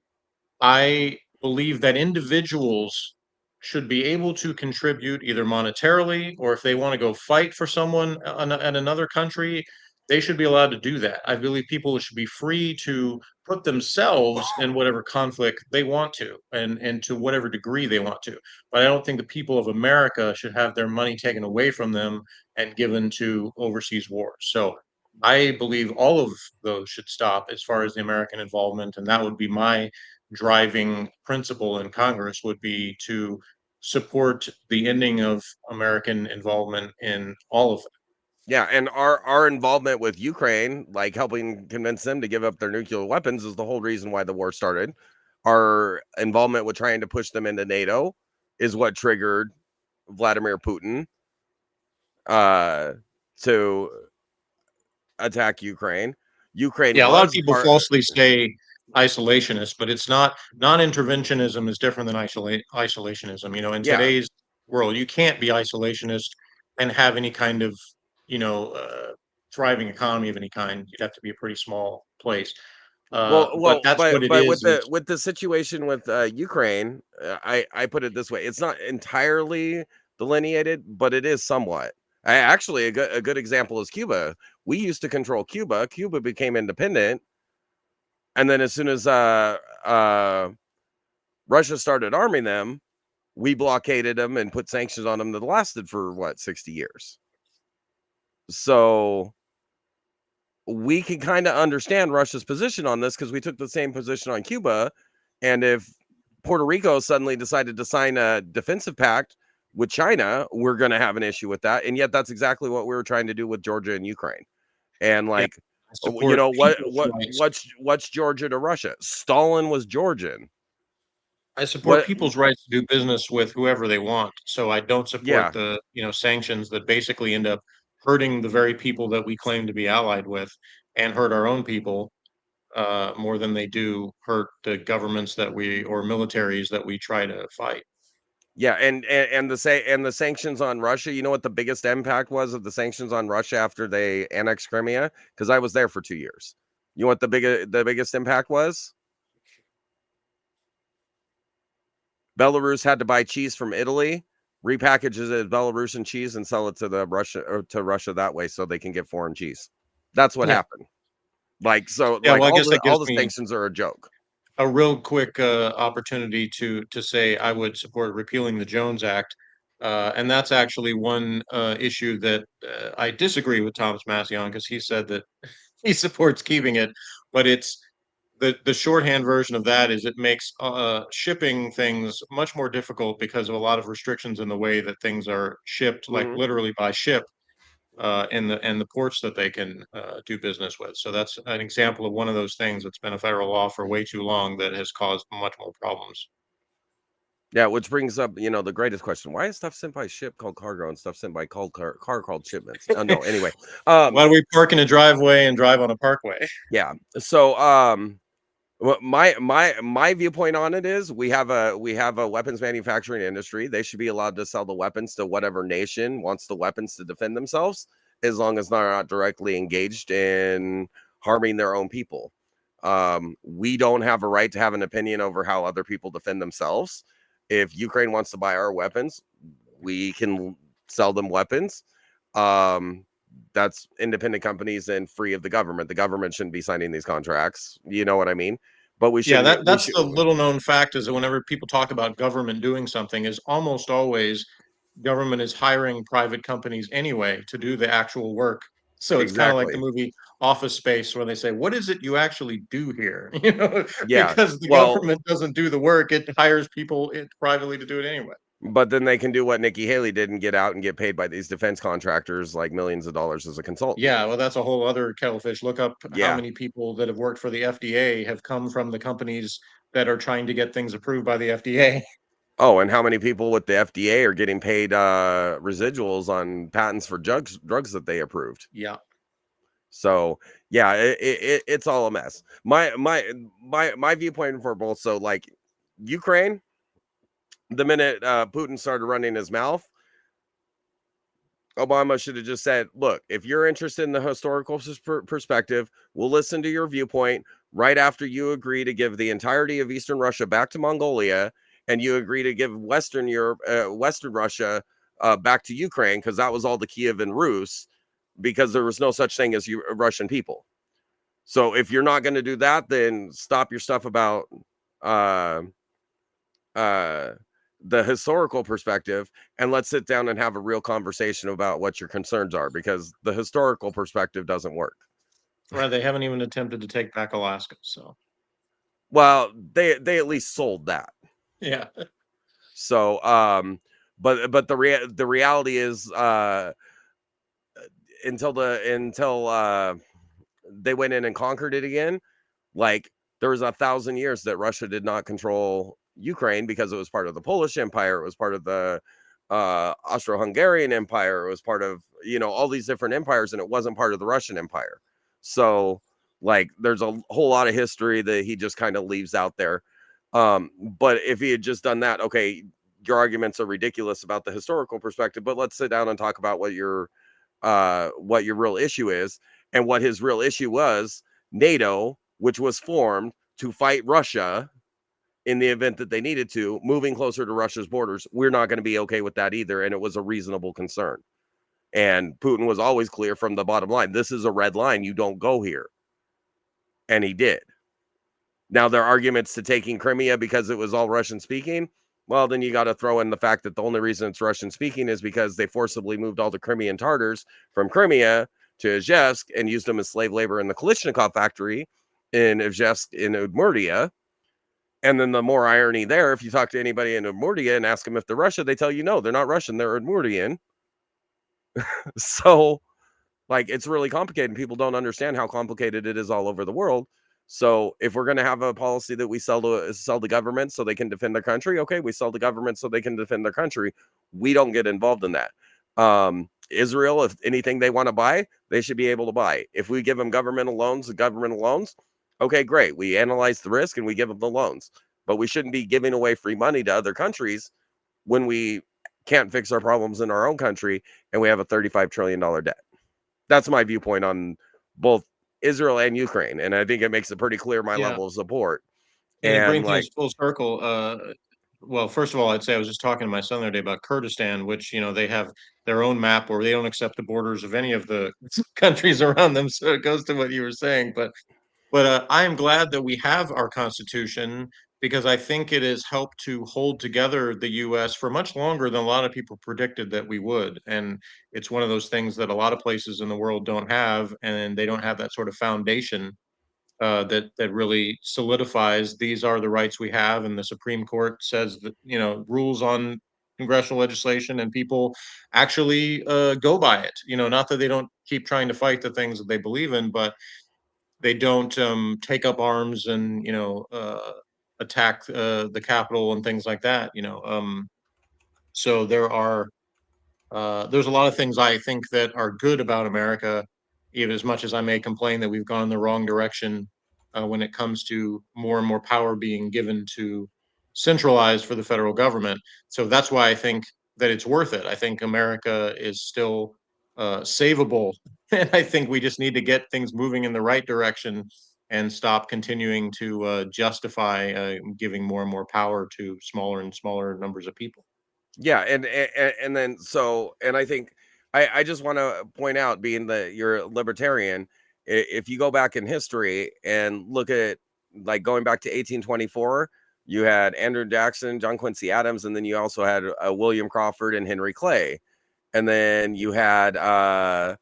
S2: I believe that individuals should be able to contribute either monetarily or if they want to go fight for someone in another country, they should be allowed to do that. I believe people should be free to put themselves in whatever conflict they want to and to whatever degree they want to. But I don't think the people of America should have their money taken away from them and given to overseas wars. So I believe all of those should stop as far as the American involvement, and that would be my driving principle in Congress would be to support the ending of American involvement in all of it.
S1: Yeah, and our involvement with Ukraine, like helping convince them to give up their nuclear weapons, is the whole reason why the war started. Our involvement with trying to push them into NATO is what triggered Vladimir Putin uh, to attack Ukraine. Ukraine
S2: Yeah, a lot of
S1: was
S2: people
S1: part.
S2: falsely say isolationist, but it's not. Non-interventionism is different than isolationism. In
S1: Yeah,
S2: today's world, you can't be isolationist and have any kind of, thriving economy of any kind. You'd have to be a pretty small place. But that's what it
S1: but
S2: is.
S1: with the situation with Ukraine, I put it this way: it's not entirely delineated, but it is somewhat. Actually, a good example is Cuba. We used to control Cuba. Cuba became independent, and then as soon as Russia started arming them, we blockaded them and put sanctions on them that lasted for what 60 years. So we can kind of understand Russia's position on this because we took the same position on Cuba. And if Puerto Rico suddenly decided to sign a defensive pact with China, we're going to have an issue with that. And yet, that's exactly what we were trying to do with Georgia and Ukraine. And
S2: Yeah,
S1: like,
S2: I support people's rights.
S1: what's Georgia to Russia? Stalin was Georgian.
S2: I support
S1: What?
S2: people's rights to do business with whoever they want. So I don't support
S1: Yeah,
S2: the, sanctions that basically end up hurting the very people that we claim to be allied with and hurt our own people more than they do hurt the governments that we or militaries that we try to fight.
S1: yeah, and the sanctions on Russia. You know what the biggest impact was of the sanctions on Russia after they annexed Crimea? Because I was there for 2 years. You know what the biggest impact was? Belarus had to buy cheese from Italy, repackage it as Belarusian cheese, and sell it to the Russia or to Russia that way, so they can get foreign cheese. That's what
S2: Yeah.
S1: happened. Like so,
S2: Yeah.
S1: like
S2: Well, I guess that
S1: all
S2: gives
S1: the
S2: me
S1: sanctions are a joke.
S2: a real quick opportunity to say I would support repealing the Jones Act. And that's actually one issue that I disagree with Thomas Massie on, because he said that he supports keeping it, but it's the shorthand version of that is it makes shipping things much more difficult because of a lot of restrictions in the way that things are shipped, like
S1: Mhm.
S2: literally by ship, in the ports that they can do business with. So that's an example of one of those things that's been a federal law for way too long that has caused much more problems.
S1: Yeah, which brings up, the greatest question. Why is stuff sent by ship called cargo and stuff sent by car called shipments? No, anyway.
S2: Why do we park in a driveway and drive on a parkway?
S1: Yeah. So, my viewpoint on it is we have a weapons manufacturing industry. They should be allowed to sell the weapons to whatever nation wants the weapons to defend themselves, as long as they're not directly engaged in harming their own people. We don't have a right to have an opinion over how other people defend themselves. If Ukraine wants to buy our weapons, we can sell them weapons. Um, that's independent companies and free of the government. The government shouldn't be signing these contracts. You know what I mean? But we
S2: Yeah,
S1: shouldn't. We
S2: that's
S1: should.
S2: the little known fact, is that whenever people talk about government doing something, is almost always government is hiring private companies anyway to do the actual work. So it's kind of like the
S1: Exactly.
S2: movie Office Space, where they say, "What is it you actually do here?" You know,
S1: Yeah.
S2: because the
S1: Well,
S2: government doesn't do the work; it hires people privately to do it anyway.
S1: but then they can do what Nikki Haley did and get out and get paid by these defense contractors like millions of dollars as a consultant.
S2: Yeah, well, that's a whole other kettle of fish. Look up how
S1: Yeah.
S2: many people that have worked for the FDA have come from the companies that are trying to get things approved by the FDA.
S1: Oh, and how many people with the FDA are getting paid residuals on patents for drugs that they approved?
S2: Yeah.
S1: So yeah, it's all a mess. My viewpoint for both. So like Ukraine, the minute Putin started running his mouth, Obama should have just said, "Look, if you're interested in the historical perspective, we'll listen to your viewpoint right after you agree to give the entirety of Eastern Russia back to Mongolia, and you agree to give Western Europe, Western Russia, back to Ukraine, because that was all the Kiev and Rus, because there was no such thing as Russian people. So if you're not going to do that, then stop your stuff about uh, uh, the historical perspective, and let's sit down and have a real conversation about what your concerns are, because the historical perspective doesn't work."
S2: Well, they haven't even attempted to take back Alaska, so
S1: Well, they at least sold that.
S2: yeah.
S1: So but the reality is, until they went in and conquered it again, like there was 1,000 years that Russia did not control Ukraine, because it was part of the Polish Empire, it was part of the Austro-Hungarian Empire, it was part of, all these different empires, and it wasn't part of the Russian Empire. So like there's a whole lot of history that he just kind of leaves out there. But if he had just done that, okay, your arguments are ridiculous about the historical perspective, but let's sit down and talk about what your real issue is. And what his real issue was: NATO, which was formed to fight Russia in the event that they needed to, moving closer to Russia's borders. We're not going to be okay with that either. And it was a reasonable concern. And Putin was always clear from the bottom line: this is a red line. You don't go here. And he did. Now, their arguments to taking Crimea because it was all Russian speaking. Well, then you got to throw in the fact that the only reason it's Russian speaking is because they forcibly moved all the Crimean Tartars from Crimea to Izhevsk and used them as slave labor in the Kalishnikov factory in Izhevsk in Udmurtia. And then the more irony there, if you talk to anybody in Udmurtia and ask them if they're Russian, they tell you no, they're not Russian, they're Udmurtian. So, like, it's really complicated, and people don't understand how complicated it is all over the world. So, if we're going to have a policy that we sell the government so they can defend their country, okay, we sell the government so they can defend their country. We don't get involved in that. Israel, if anything they want to buy, they should be able to buy. If we give them governmental loans, okay, great. We analyze the risk and we give them the loans. But we shouldn't be giving away free money to other countries when we can't fix our problems in our own country and we have a $35 trillion debt. That's my viewpoint on both Israel and Ukraine, and I think it makes it pretty clear my
S2: Yeah.
S1: level of support.
S2: And it
S1: And
S2: brings
S1: like,
S2: us full circle. Well, first of all, I'd say I was just talking to my son the other day about Kurdistan, which, they have their own map where they don't accept the borders of any of the countries around them. So it goes to what you were saying. But I am glad that we have our constitution because I think it has helped to hold together the US for much longer than a lot of people predicted that we would. And it's one of those things that a lot of places in the world don't have, and they don't have that sort of foundation that really solidifies these are the rights we have, and the Supreme Court says that, rules on congressional legislation, and people actually go by it. Not that they don't keep trying to fight the things that they believe in, but they don't take up arms and attack the Capitol and things like that. So there's a lot of things I think that are good about America, even as much as I may complain that we've gone the wrong direction when it comes to more and more power being given to centralized for the federal government. So that's why I think that it's worth it. I think America is still savable, and I think we just need to get things moving in the right direction and stop continuing to justify giving more and more power to smaller and smaller numbers of people.
S1: Yeah, and then so and I think I just want to point out, being that you're a libertarian, if you go back in history and look at, like, going back to 1824, you had Andrew Jackson, John Quincy Adams, and then you also had William Crawford and Henry Clay, and then you had um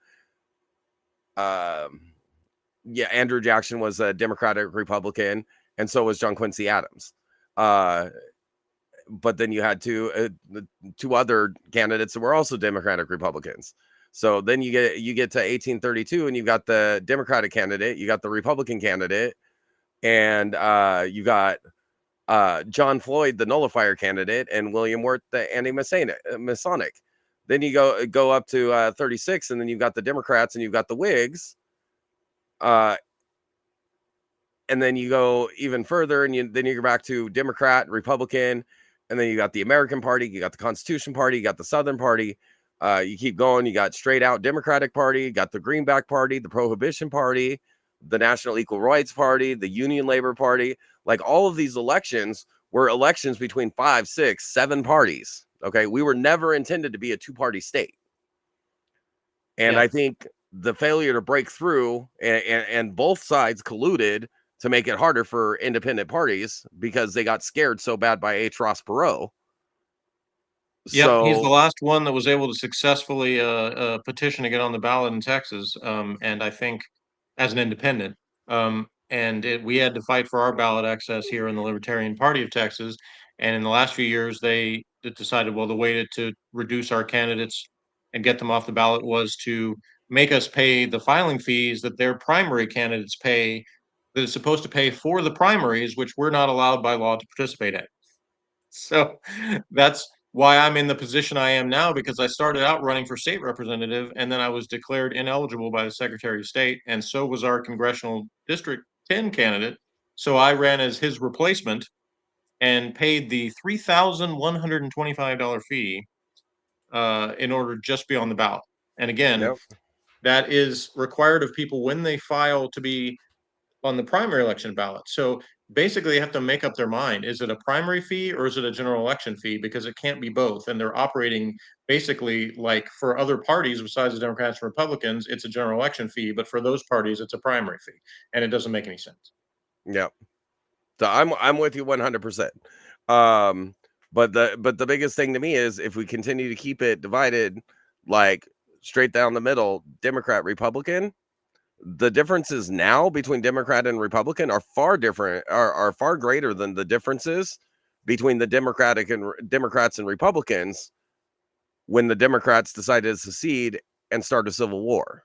S1: yeah, Andrew Jackson was a Democratic Republican, and so was John Quincy Adams. Uh, but then you had two other candidates that were also Democratic Republicans. So then you get to 1832, and you've got the Democratic candidate, you got the Republican candidate, and you got John Floyd, the nullifier candidate, and William Wirt, the anti-Masonic. Then you go up to 36, and then you've got the Democrats and you've got the Whigs. Uh, and then you go even further, and then you go back to Democrat, Republican, and then you got the American Party, you got the Constitution Party, you got the Southern Party. You keep going, you got straight out Democratic Party, you got the Greenback Party, the Prohibition Party, the National Equal Rights Party, the Union Labor Party. Like, all of these elections were elections between 5, 6, 7 parties. Okay, we were never intended to be a two-party state. And
S2: Yeah.
S1: I think the failure to break through, and both sides colluded to make it harder for independent parties because they got scared so bad by H. Ross Perot.
S2: Yep, he's the
S1: So,
S2: last one that was able to successfully, petition to get on the ballot in Texas, and I think as an independent, we had to fight for our ballot access here in the Libertarian Party of Texas, and in the last few years, they decided, well, the way to reduce our candidates and get them off the ballot was to make us pay the filing fees that their primary candidates pay, that is supposed to pay for the primaries, which we're not allowed by law to participate in. So that's why I'm in the position I am now, because I started out running for state representative, and then I was declared ineligible by the Secretary of State, and so was our congressional District 10 candidate. So I ran as his replacement and paid the $3,125 fee in order to just be on the ballot. And again,
S1: yep.
S2: that is required of people when they file to be on the primary election ballot. So basically, they have to make up their mind. Is it a primary fee or is it a general election fee? Because it can't be both. And they're operating basically like, for other parties besides the Democrats and Republicans, it's a general election fee. But for those parties, it's a primary fee. And it doesn't make any sense.
S1: Yep. So I'm with you 100%. Um, but the biggest thing to me is, if we continue to keep it divided, like, straight down the middle, Democrat, Republican, the differences now between Democrat and Republican are far different, are far greater than the differences between the Democrats and Republicans when the Democrats decided to secede and start a civil war.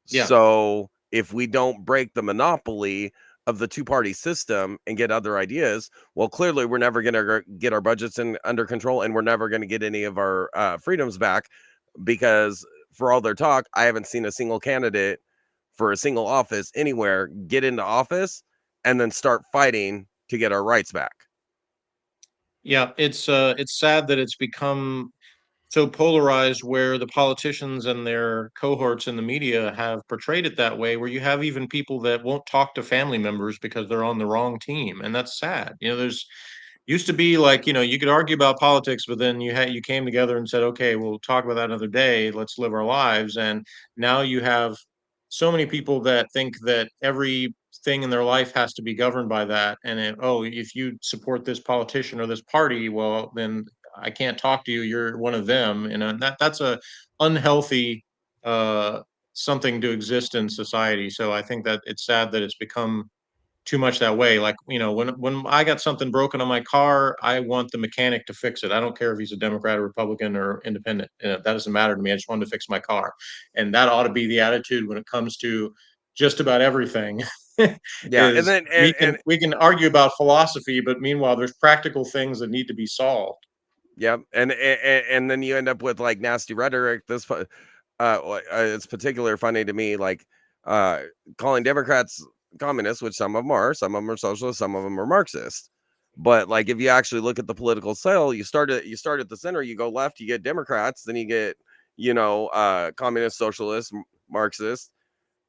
S2: Yeah.
S1: So if we don't break the monopoly of the two-party system and get other ideas, well, clearly we're never going to get our budgets under control, and we're never going to get any of our freedoms back, because for all their talk, I haven't seen a single candidate for a single office anywhere get into office and then start fighting to get our rights back.
S2: Yeah. It's sad that it's become so polarized, where the politicians and their cohorts in the media have portrayed it that way, where you have even people that won't talk to family members because they're on the wrong team, and that's sad. There's used to be, like, you could argue about politics, but then you came together and said, okay, we'll talk about that another day, let's live our lives. And now you have so many people that think that every thing in their life has to be governed by that. And oh, if you support this politician or this party, well, then I can't talk to you. You're one of them, and that's a unhealthy uh, something to exist in society. So I think that it's sad that it's become too much that way. Like, when I got something broken on my car, I want the mechanic to fix it. I don't care if he's a Democrat or Republican or independent. That doesn't matter to me. I just wanted to fix my car. And that ought to be the attitude when it comes to just about everything.
S1: Yeah, and
S2: Is
S1: then
S2: we can argue about philosophy, but meanwhile there's practical things that need to be solved.
S1: yeah, and then you end up with like nasty rhetoric. It's particularly funny to me, like uh, calling Democrats communists, which some of them are socialist, some of them are Marxist. But like, if you actually look at the political scale, you start at the center, you go left, you get Democrats, then you get communist, socialist, Marxist,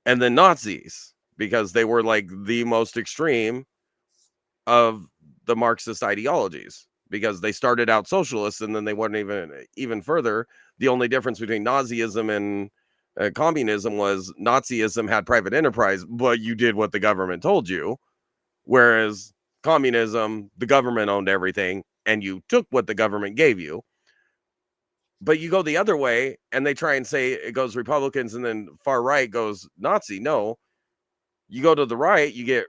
S1: and then Nazis, because they were like the most extreme of the Marxist ideologies, because they started out socialists and then they went even further. The only difference between Nazism and communism was Nazism had private enterprise, but you did what the government told you, whereas communism, the government owned everything and you took what the government gave you. But you go the other way and they try and say it goes Republicans and then far right goes Nazi. No, you go to the right, you get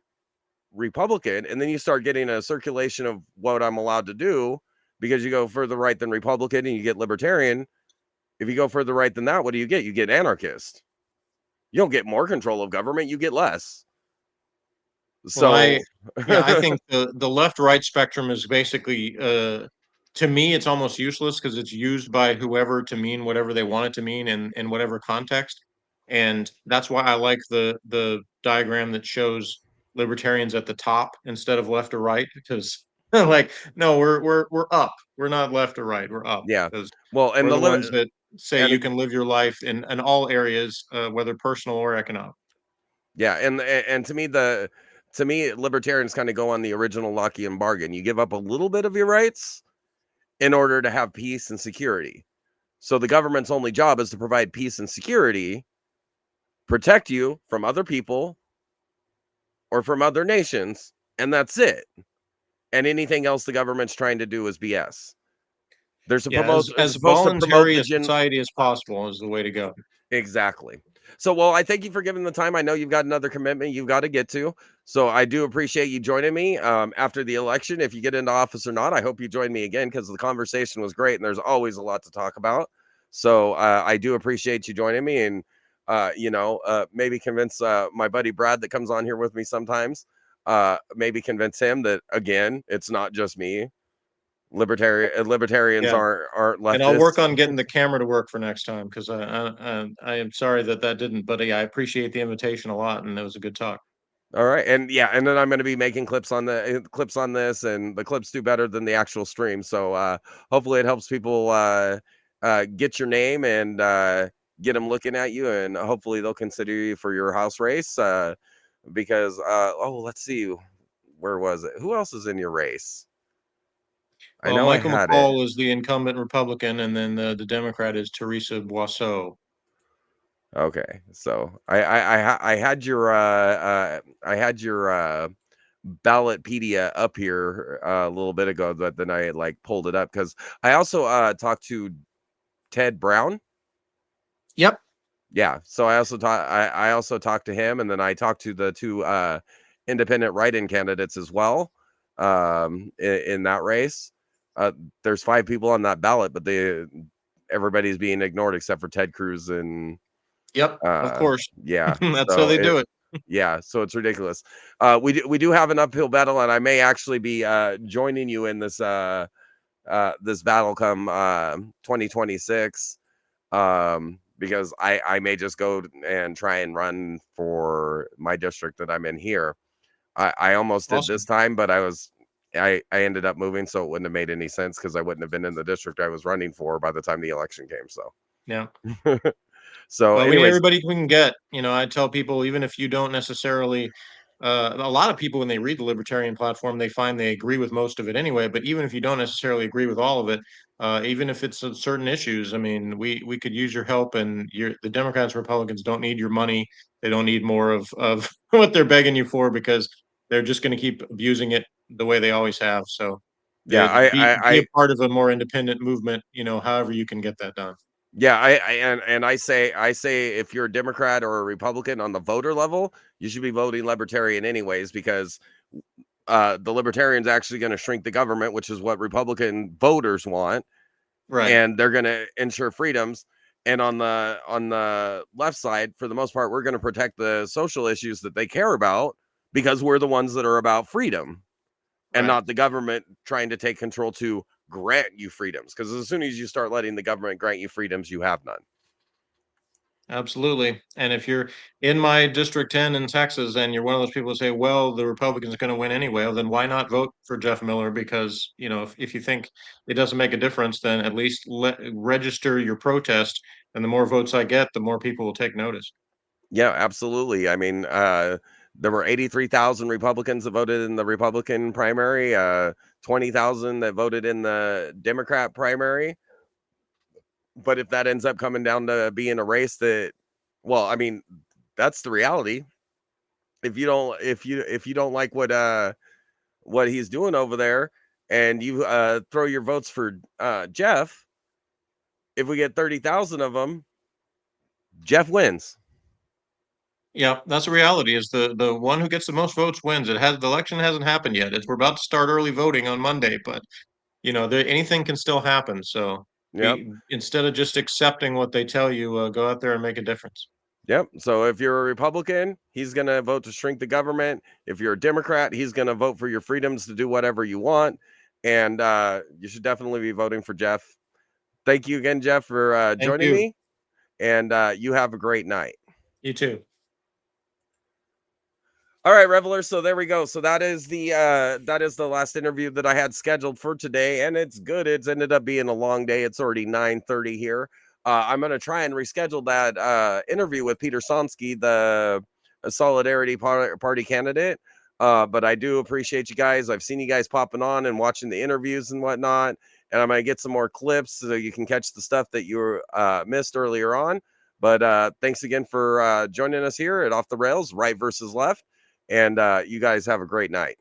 S1: Republican, and then you start getting a circulation of what I'm allowed to do, because you go further right than Republican and you get libertarian. If you go further right than that, what do you get? You get anarchist. You don't get more control of government, you get less.
S2: Well,
S1: So
S2: I think the left right spectrum is basically, to me, it's almost useless because it's used by whoever to mean whatever they want it to mean in whatever context. And that's why I like the diagram that shows libertarians at the top instead of left or right, because like, no, we're up. We're not left or right. We're up
S1: yeah.
S2: because
S1: Well, and
S2: we're
S1: the
S2: the
S1: limit
S2: ones that say
S1: and
S2: you can live your life in all areas, whether personal or economic.
S1: yeah, and to me libertarians kind of go on the original Lockean bargain. You give up a little bit of your rights in order to have peace and security. So the government's only job is to provide peace and security, protect you from other people or from other nations, and that's it. And anything else the government's trying to do is BS.
S2: Yeah,
S1: It's
S2: as
S1: supposed to promote
S2: voluntary
S1: the
S2: a
S1: gen
S2: society as possible is the way to go.
S1: exactly. So, well, I thank you for giving the time. I know you've got another commitment you've got to get to. So I do appreciate you joining me after the election. If you get into office or not, I hope you join me again, because the conversation was great and there's always a lot to talk about. So I do appreciate you joining me, and maybe convince my buddy Brad that comes on here with me sometimes. Maybe convince him that, again, it's not just me. Libertarians
S2: Yeah,
S1: aren't
S2: and I'll work
S1: leftists.
S2: on getting the camera to work for next time because I am sorry that that didn't, but yeah, I appreciate the invitation a lot, and it was a good talk.
S1: All right, and yeah, and then I'm going to be making clips on this, and the clips do better than the actual stream. So hopefully, it helps people get your name and get them looking at you, and hopefully, they'll consider you for your house race. Because let's see, where was it? Who else is in your race? I
S2: Well,
S1: know I
S2: Michael
S1: had it.
S2: McCall is the incumbent Republican, and then the Democrat is Teresa Boisseau.
S1: Okay, so I had your Ballotpedia up here a little bit ago, but then I like pulled it up because I also talked to Ted Brown.
S2: Yep.
S1: Yeah, so I also talked to him, and then I talked to the two independent write-in candidates as well in that race. There's 5 people on that ballot, but everybody's being ignored except for Ted Cruz and
S2: Yep. Of course.
S1: yeah.
S2: That's how
S1: So
S2: they do it.
S1: so it's ridiculous. We do have an uphill battle, and I may actually be joining you in this battle come 2026, because I may just go and try and run for my district that I'm in here. I almost did this
S2: Awesome.
S1: time, but I ended up moving, so it wouldn't have made any sense because I wouldn't have been in the district I was running for by the time the election came. So
S2: Yeah.
S1: so
S2: Well, we need
S1: anyways,
S2: everybody we can get. I tell people, even if you don't necessarily a lot of people when they read the libertarian platform, they find they agree with most of it anyway. But even if you don't necessarily agree with all of it, even if it's certain issues, I mean, we could use your help, and the Democrats, Republicans don't need your money. They don't need more of what they're begging you for, because they're just going to keep abusing it the way they always have. So
S1: Yeah,
S2: be a part of a more independent movement, however you can get that done.
S1: yeah, and I say if you're a Democrat or a Republican on the voter level, you should be voting libertarian anyways, because the libertarians actually going to shrink the government, which is what Republican voters want,
S2: Right.
S1: and they're going to ensure freedoms. And on the left side, for the most part, we're going to protect the social issues that they care about, because we're the ones that are about freedom and
S2: Right.
S1: not the government trying to take control to grant you freedoms. Because as soon as you start letting the government grant you freedoms, you have none.
S2: Absolutely. And if you're in my District 10 in Texas and you're one of those people who say, well, the Republicans are going to win anyway, well, then why not vote for Jeff Miller? Because, if you think it doesn't make a difference, then at least register your protest. And the more votes I get, the more people will take notice.
S1: Yeah, absolutely. I mean, there were 83,000 Republicans that voted in the Republican primary, 20,000 that voted in the Democrat primary. But if that ends up coming down to being a race that, well, I mean, that's the reality. If you don't like what he's doing over there, and you throw your votes for Jeff, if we get 30,000 of them, Jeff wins.
S2: Yeah, that's the reality, is the one who gets the most votes wins. The election hasn't happened yet. We're about to start early voting on Monday, but anything can still happen. So
S1: Yep.
S2: instead of just accepting what they tell you, go out there and make a difference.
S1: Yep. So if you're a Republican, he's going to vote to shrink the government. If you're a Democrat, he's going to vote for your freedoms to do whatever you want. And you should definitely be voting for Jeff. Thank you again, Jeff, for
S2: Thank
S1: joining
S2: you.
S1: me. And you have a great night.
S2: You too.
S1: All right, revelers. So there we go. So that is the last interview that I had scheduled for today, and it's good. It's ended up being a long day. It's already 9:30 here. I'm gonna try and reschedule that interview with Peter Somsky, the Solidarity Party candidate. But I do appreciate you guys. I've seen you guys popping on and watching the interviews and whatnot, and I'm gonna get some more clips so you can catch the stuff that you missed earlier on. But thanks again for joining us here at Off the Rails, Right versus Left. And you guys have a great night.